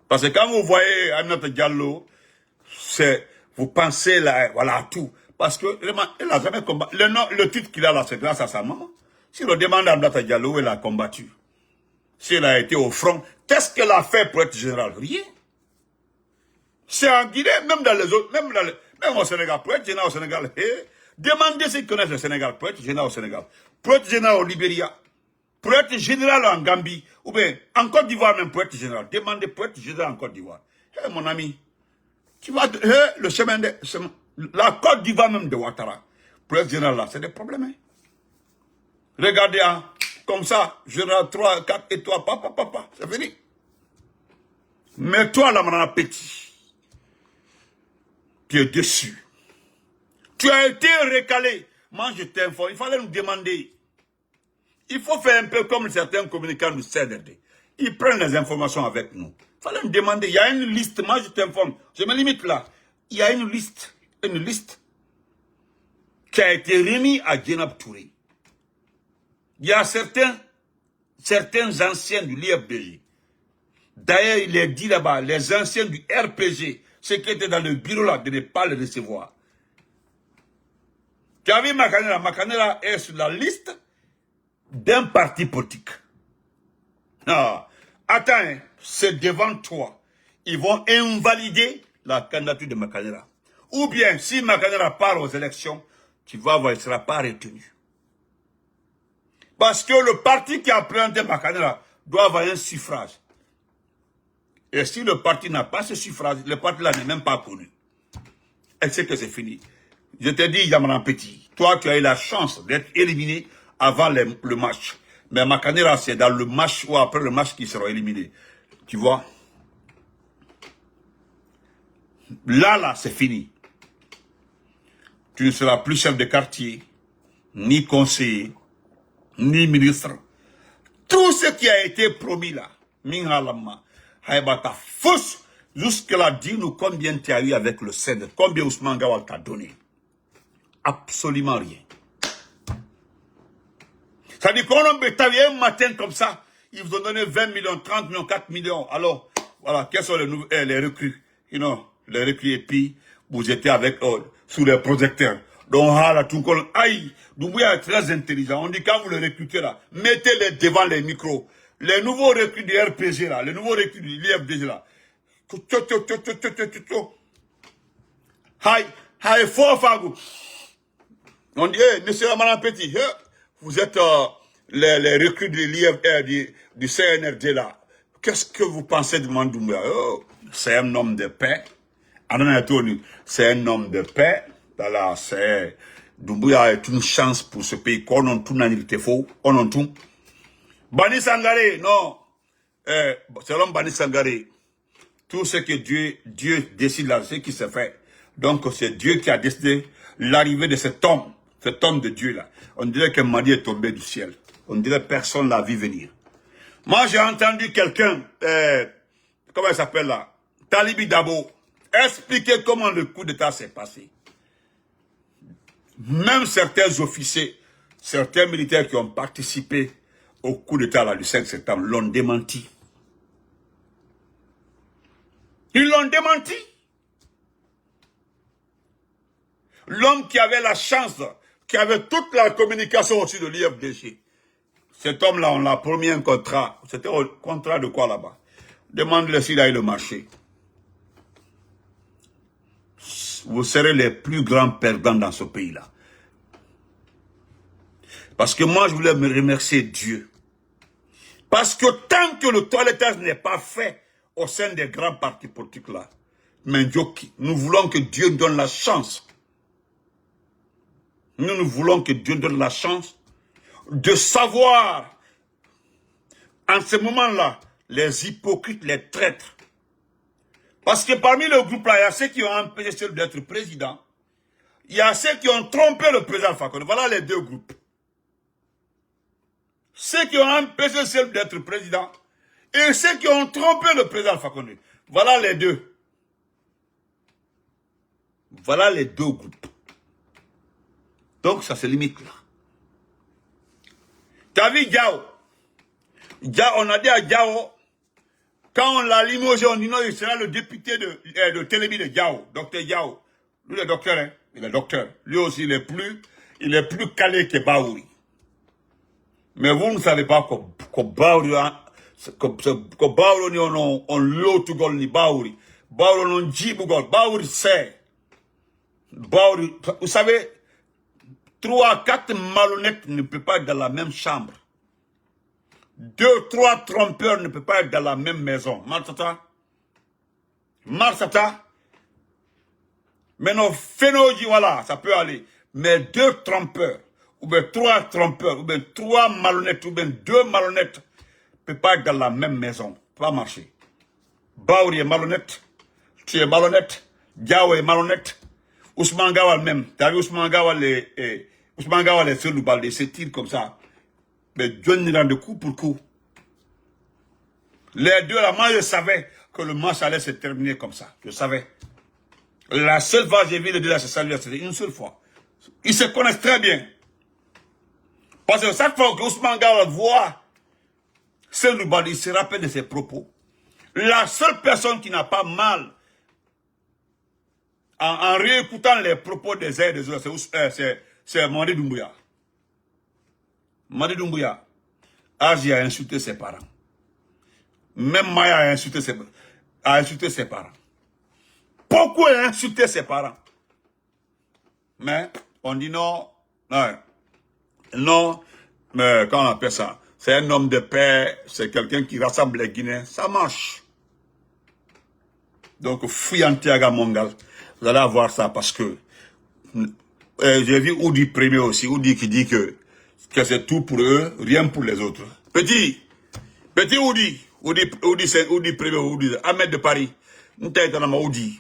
parce que quand vous voyez Aminata Diallo, vous pensez là, voilà, tout. Parce que, elle n'a jamais combattu. Le titre qu'il a là, c'est grâce à sa maman. Si on demande à Aminata Diallo, elle a combattu. Si elle a été au front, qu'est-ce qu'elle a fait pour être général? Rien. C'est en Guinée, même dans les autres, même au Sénégal, pour être général au Sénégal, demandez s'ils connaissent le Sénégal, pour être général au Sénégal, pour être général au Libéria, pour être général en Gambie, ou bien en Côte d'Ivoire même pour être général. Demandez pour être général en Côte d'Ivoire. Mon ami, tu vas, le chemin de, la Côte d'Ivoire même de Ouattara, pour être général là, c'est des problèmes. Hein. Regardez, hein, comme ça, général 3, 4 et toi, papa, c'est fini. Mais toi, là, mon petit, tu es déçu. Tu as été recalé. Moi, je t'informe, il fallait nous demander. Il faut faire un peu comme certains communicants du CNRD. Ils prennent les informations avec nous. Il fallait nous demander. Il y a une liste, moi je t'informe. Je me limite là. Il y a une liste qui a été remise à Djenab Touré. Il y a certains anciens du l'IFDG. D'ailleurs, il est dit là-bas, les anciens du RPG, ceux qui étaient dans le bureau là, de ne pas le recevoir. Tu as vu Makanela? Makanela est sur la liste d'un parti politique. Non. Attends, c'est devant toi. Ils vont invalider la candidature de Makanela. Ou bien, si Makanela part aux élections, tu vas voir, il ne sera pas retenu. Parce que le parti qui a présenté Makanela doit avoir un suffrage. Et si le parti n'a pas ce suffrage, le parti là n'est même pas connu. Et c'est que c'est fini. Je te dis, Yamanan Petit, toi tu as eu la chance d'être éliminé avant le match. Mais Makanela, c'est dans le match ou après le match qu'ils seront éliminés. Tu vois? Là, c'est fini. Tu ne seras plus chef de quartier, ni conseiller. ni ministre. Tout ce qui a été promis là, Mingalama, Haïbata, fausse, jusque-là, dis-nous combien tu as eu avec le Sénat, combien Ousmane Gawal t'a donné. Absolument rien. Ça dit qu'on a un matin comme ça, ils vous ont donné 20 millions, 30 millions, 4 millions. Alors, voilà, quels sont les recrues? Les recrues, et puis, vous étiez avec eux, sous les projecteurs. Donc, là, tout le monde, aïe, Doumbouya est très intelligent. On dit, quand vous les recrutez là, mettez-les devant les micros. Les nouveaux recrues du RPG là, les nouveaux recrues du l'IFDG là. Aïe, fort, Fagou. On dit, monsieur Amalan Petit, vous êtes les recrues de l'IFR, du CNRD là. Qu'est-ce que vous pensez de Mandoumbouya? C'est un homme de paix. C'est un homme de paix. Voilà, c'est Doumbouya est une chance pour ce pays. Qu'on en tout n'anité faux. On en tout. Bani Sangaré, non. Selon Bani Sangaré, tout ce que Dieu décide là, c'est ce qui se fait. Donc c'est Dieu qui a décidé l'arrivée de cet homme de Dieu là. On dirait que Madi est tombé du ciel. On dirait que personne l'a vu venir. Moi j'ai entendu quelqu'un, comment il s'appelle là, Talibi Dabo, expliquer comment le coup d'état s'est passé. Même certains officiers, certains militaires qui ont participé au coup d'état là du 5 septembre l'ont démenti. Ils l'ont démenti. L'homme qui avait la chance, qui avait toute la communication aussi de l'IFDG. Cet homme-là, on l'a promis un contrat. C'était un contrat de quoi là-bas? Demande-le s'il a eu le marché. Vous serez les plus grands perdants dans ce pays-là. Parce que moi, je voulais me remercier Dieu. Parce que tant que le toilettage n'est pas fait au sein des grands partis politiques là, mais nous voulons que Dieu donne la chance. Nous voulons que Dieu donne la chance de savoir, en ce moment-là, les hypocrites, les traîtres. Parce que parmi le groupe là, il y a ceux qui ont empêché celui d'être président. Il y a ceux qui ont trompé le président Fakonde. Voilà les deux groupes. Ceux qui ont empêché celui d'être président et ceux qui ont trompé le président Fakonde. Voilà les deux. Voilà les deux groupes. Donc ça se limite là. T'as vu Diao? On a dit à Diao, quand on l'a limogé, on dit non, il sera le député de Télébi de Diao, docteur Diao. Lui, le docteur, hein? Il est docteur. Lui aussi, il est plus calé que Baouri. Mais vous ne savez pas que Baouri, que Baouri, on l'autre gol ni Baouri. Baouri, on jibu gol. Baouri, c'est. Baouri, vous savez, 3, 4 malhonnêtes ne peuvent pas être dans la même chambre. 2, 3 trompeurs ne peuvent pas être dans la même maison. Marsata. Maintenant, Fénoji, voilà, ça peut aller. Mais 2 trompeurs, ou bien 3 trompeurs, ou bien 3 malhonnêtes, ou bien 2 malhonnêtes, ne peuvent pas être dans la même maison. Ça va marcher. Baouri est malhonnête. Tu es malhonnête. Diao est malhonnête. Ousmane Gawal même. Tu as vu Ousmane Gawal est sur le bal, il se tire comme ça. Mais John Nilan de coup pour coup. Les deux là, moi je savais que le match allait se terminer comme ça. Je savais. La seule fois que j'ai vu les deux là se saluer, c'était une seule fois. Ils se connaissent très bien. Parce que chaque fois que Ousmane Gawal voit Seydou Bal, il se rappelle de ses propos. La seule personne qui n'a pas mal en réécoutant les propos des uns et des autres, c'est Madi Doumbouya. Madi Doumbouya, Aji a insulté ses parents. Même Maya a insulté ses parents. Beaucoup ont insulté ses parents. Mais on dit non, mais quand on appelle ça, c'est un homme de paix, c'est quelqu'un qui rassemble les Guinéens, ça marche. Donc, Fouyantiaga Mongal, vous allez avoir ça parce que j'ai vu Oudi premier aussi, Oudi qui dit que c'est tout pour eux, rien pour les autres. Petit Oudi premier, Oudi, Ahmed de Paris, nous t'avons Oudi,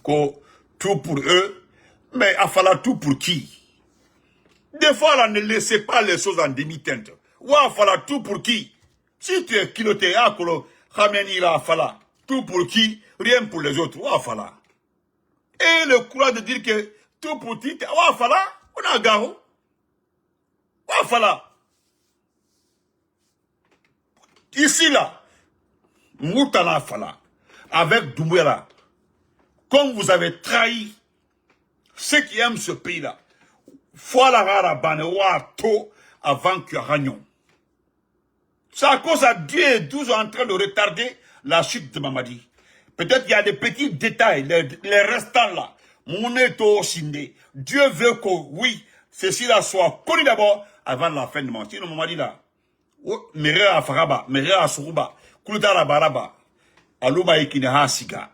que tout pour eux, mais il fallait tout pour qui? Des fois, là, ne laissez pas les choses en demi-teinte. Wa fala tout pour qui? Si tu es kiloté à Kolo, Khameni la fala. Tout pour qui? Rien pour les autres. Wa fala. Et le courage de dire que tout pour qui? Wa fala. On a garo. Wa fala. Ici là. Moutala fala. Avec Doumbouya. Comme vous avez trahi ceux qui aiment ce pays-là. Voilà rara banewa to avant que Ragnon. C'est à cause de Dieu et 12 en train de retarder la chute de Mamadi. Peut-être qu'il y a des petits détails, les restants là. Moneto Sindé. Dieu veut que, oui, ceci là soit connu d'abord avant la fin de Mamadi. Mamadi là. Mere à Faraba, Mere à Suruba, Kulutara Baraba, Aluma Ikineha Siga.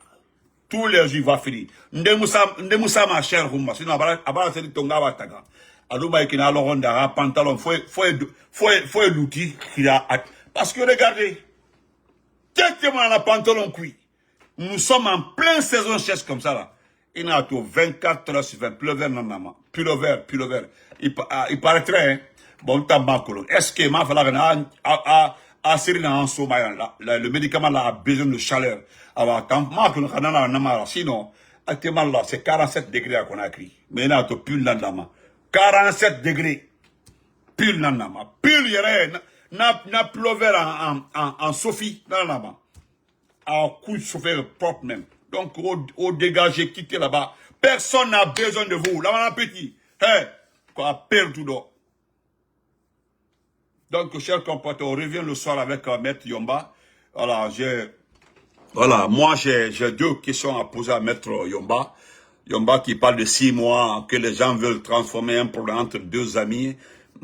Tous les jours, il va finir. Ndemoussa ma chère Rumba. Sinon, Abara Seri Tonga Wataga. Aluma Ikina Loronda, pantalon, faut l'outil qu'il a. Parce que regardez, directement la pantalon cuit. Nous sommes en pleine saison chaise comme ça là. Il y a tout 24 heures sur 20, pleuver non maman. Pullover. Il paraîtrait, hein. Bon, t'as makolo. Est-ce que ma fala a serré dans un sommeil là, le médicament là a besoin de chaleur. Alors, tant makolo kanana namara. Sinon, actuellement là, c'est 47 degrés qu'on a écrit. Mais il y a tout pull là-dedans. 47 degrés. Pull là-dedans. Pull yere n'a pullover en Sophie là-dedans. En coup de chauffeur propre même. Donc, au dégagé, quittez là-bas. Personne n'a besoin de vous. Là, on a petit. Hein? Quoi, perdre tout d'eau. Donc, chers compatriotes, on revient le soir avec Maître Yomba. Voilà, moi, j'ai 2 questions à poser à Maître Yomba. Yomba qui parle de 6 mois, que les gens veulent transformer un problème entre 2 amis.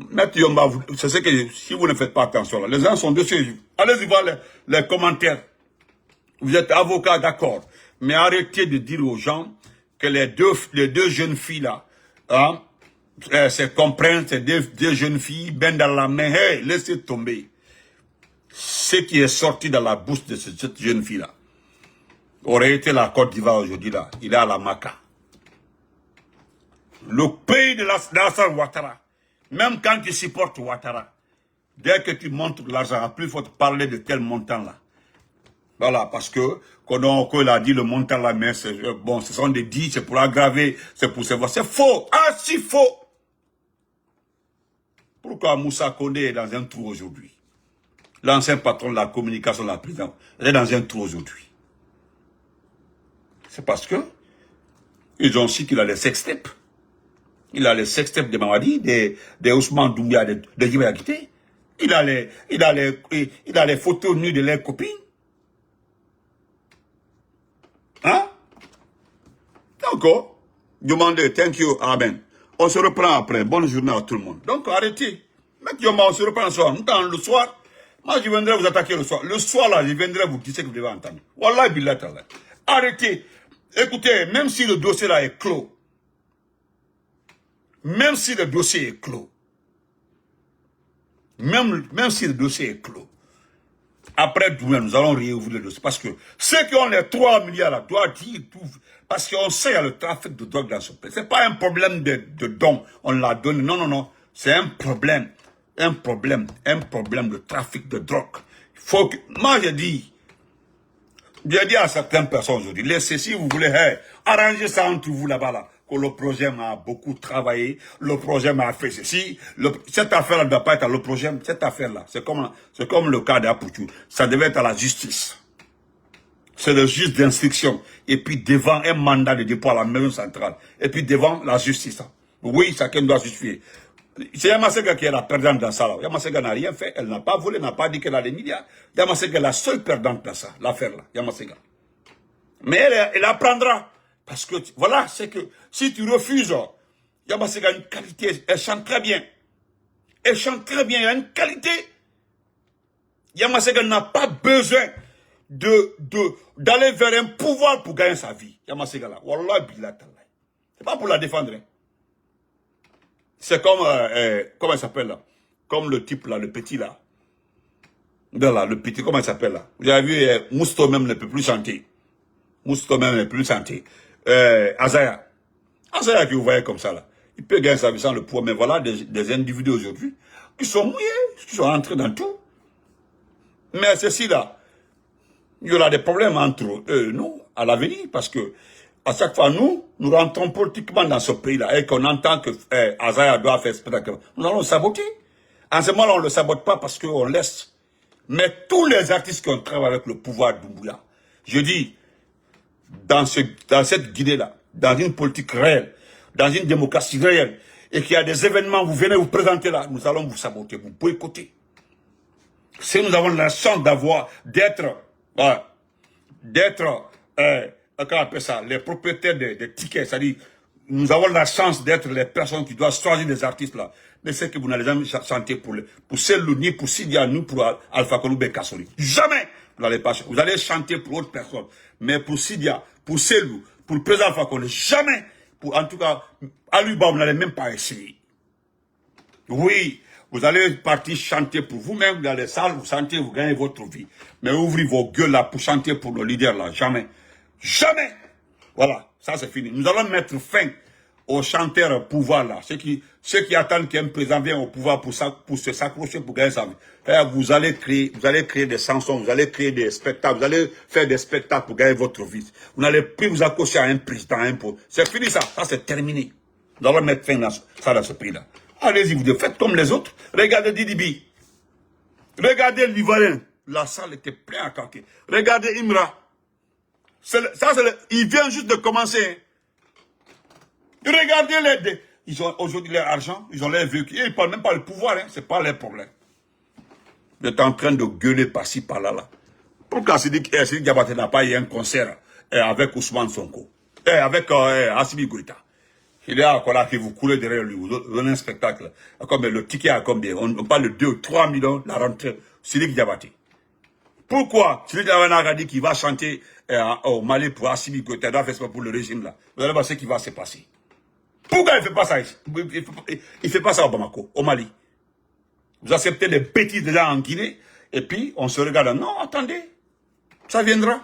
Maître Yomba, c'est ce que, si vous ne faites pas attention, là, les gens sont dessus. Allez-y voir les commentaires. Vous êtes avocat, d'accord. Mais arrêtez de dire aux gens que les deux jeunes filles là, hein, c'est comprendre, c'est deux jeunes filles, ben dans la main, hey, laissez tomber. Ce qui est sorti dans la bouche de cette jeune fille là, aurait été la Côte d'Ivoire aujourd'hui là, il est à la Maca. Le pays de l'Assane Ouattara, même quand tu supportes Ouattara, dès que tu montres l'argent, plus il faut te parler de tel montant là. Voilà, parce que, quand il a dit le montant là, mais bon, ce sont des dits, c'est pour aggraver, c'est pour se voir. C'est faux, si faux. Pourquoi Moussa Kondé est dans un trou aujourd'hui? L'ancien patron de la communication de la présidence est dans un trou aujourd'hui. C'est parce que ils ont su qu'il a les sextapes. Il a les sextapes de Mamadi, des Ousmane Doumbia, de Djibril Akité. Il a les photos nues de leurs copines. Hein? D'accord. Demandez, thank you, amen. On se reprend après. Bonne journée à tout le monde. Donc, arrêtez. Maintenant, on se reprend le soir. Le soir, moi, je viendrai vous attaquer le soir. Le soir, là, je viendrai vous dire ce que vous devez entendre. Wallah, billah, tallah. Arrêtez. Écoutez, même si le dossier là est clos, même si le dossier est clos, même si le dossier est clos, après demain, nous allons réouvrir le dossier. Parce que ceux qui ont les 3 milliards là doivent dire tout. Parce qu'on sait qu'il y a le trafic de drogue dans ce pays. Ce n'est pas un problème de don. On l'a donné. Non. C'est un problème. Un problème de trafic de drogue. Faut que, moi, j'ai dit à certaines personnes aujourd'hui, laissez, si vous voulez, hey, arrangez ça entre vous là-bas, là, que le projet m'a beaucoup travaillé, le projet m'a fait ceci, cette affaire-là ne doit pas être à le projet, cette affaire-là, c'est comme le cas d'Apoutou, ça devait être à la justice. C'est le juge d'instruction, et puis devant un mandat de dépôt à la maison centrale, et puis devant la justice. Oui, chacun doit justifier. C'est Yamasega qui est la perdante dans ça. Yamasega n'a rien fait, elle n'a pas volé, n'a pas dit qu'elle a des milliards. Yamasega est la seule perdante dans ça, l'affaire-là, Yamasega. Mais elle apprendra. Parce que, voilà, c'est que si tu refuses, Yamasega a une qualité, elle chante très bien. Elle chante très bien, elle a une qualité. Yamasega n'a pas besoin d'aller vers un pouvoir pour gagner sa vie. Yamasega là, wallah billah tallah. C'est pas pour la défendre. Hein. C'est comme, comment il s'appelle là? Comme le type là, le petit là. Là, le petit, comment il s'appelle là? Vous avez vu, Mousto même ne peut plus chanter. Mousto même ne peut plus chanter. Azaya que vous voyez comme ça là. Il peut gagner sa vie sans le pouvoir, mais voilà des individus aujourd'hui. qui sont mouillés, qui sont entrés dans tout. Mais ceci-là, il y aura des problèmes entre eux et nous à l'avenir, parce que à chaque fois, nous rentrons politiquement dans ce pays-là et qu'on entend que Azaya doit faire spectacle. Nous allons le saboter. En ce moment-là, on ne le sabote pas parce qu'on laisse. Mais tous les artistes qui ont travaillé avec le pouvoir d'Oumbouya, je dis, dans cette Guinée-là, dans une politique réelle, dans une démocratie réelle, et qu'il y a des événements, vous venez vous présenter là, nous allons vous saboter, vous boycotter. Si nous avons la chance d'être, comment on appelle ça, les propriétaires des tickets, c'est-à-dire, nous avons la chance d'être les personnes qui doivent choisir des artistes là. Mais c'est que vous n'allez jamais chanter pour Selou, ni pour Sidia, ni pour Alpha Kondoubé Kassori. Jamais vous n'allez pas chanter. Vous allez chanter pour autre personne. Mais pour Sidia, pour Selou, pour le président Alpha Kondoubé, jamais. En tout cas, à Luba, vous n'allez même pas essayer. Oui, vous allez partir chanter pour vous-même dans les salles, vous chantez, vous gagnez votre vie. Mais ouvrez vos gueules là pour chanter pour le leader là, jamais. Jamais. Voilà, ça c'est fini. Nous allons mettre fin aux chanteurs pouvoir là. Ceux qui attendent qu'un président vienne au pouvoir pour se s'accrocher pour gagner sa vie. Vous allez créer des chansons, vous allez créer des spectacles, vous allez faire des spectacles pour gagner votre vie. Vous n'allez plus vous accrocher à un président, à un pot. C'est fini ça, ça c'est terminé. Nous allons mettre fin à ça dans ce pays-là. Allez-y, vous faites comme les autres. Regardez Didibi. Regardez l'Ivoirien. La salle était pleine à craquer. Regardez Imra. Il vient juste de commencer. Regardez ils ont aujourd'hui leur argent, ils ont leur véhicule. Ils ne parlent même pas le pouvoir, hein, ce n'est pas leur problème. Vous êtes en train de gueuler par-ci, par-là. Pourquoi Sidi Diabaté n'a pas eu un concert avec Ousmane Sonko, avec Assimi Goïta? Il est encore là que vous coulez derrière lui, vous donnez un spectacle. Comme le ticket à combien? On parle de 2 ou 3 millions, la rentrée. Sidi Diabaté. Pourquoi Sidi Diabaté a dit qu'il va chanter au Mali pour Assimi Goïta, pour le régime là? Vous allez voir ce qui va se passer. Pourquoi il ne fait pas ça ici? Il ne fait pas ça au Bamako, au Mali. Vous acceptez des bêtises déjà en Guinée, et puis on se regarde. Non, attendez, ça viendra.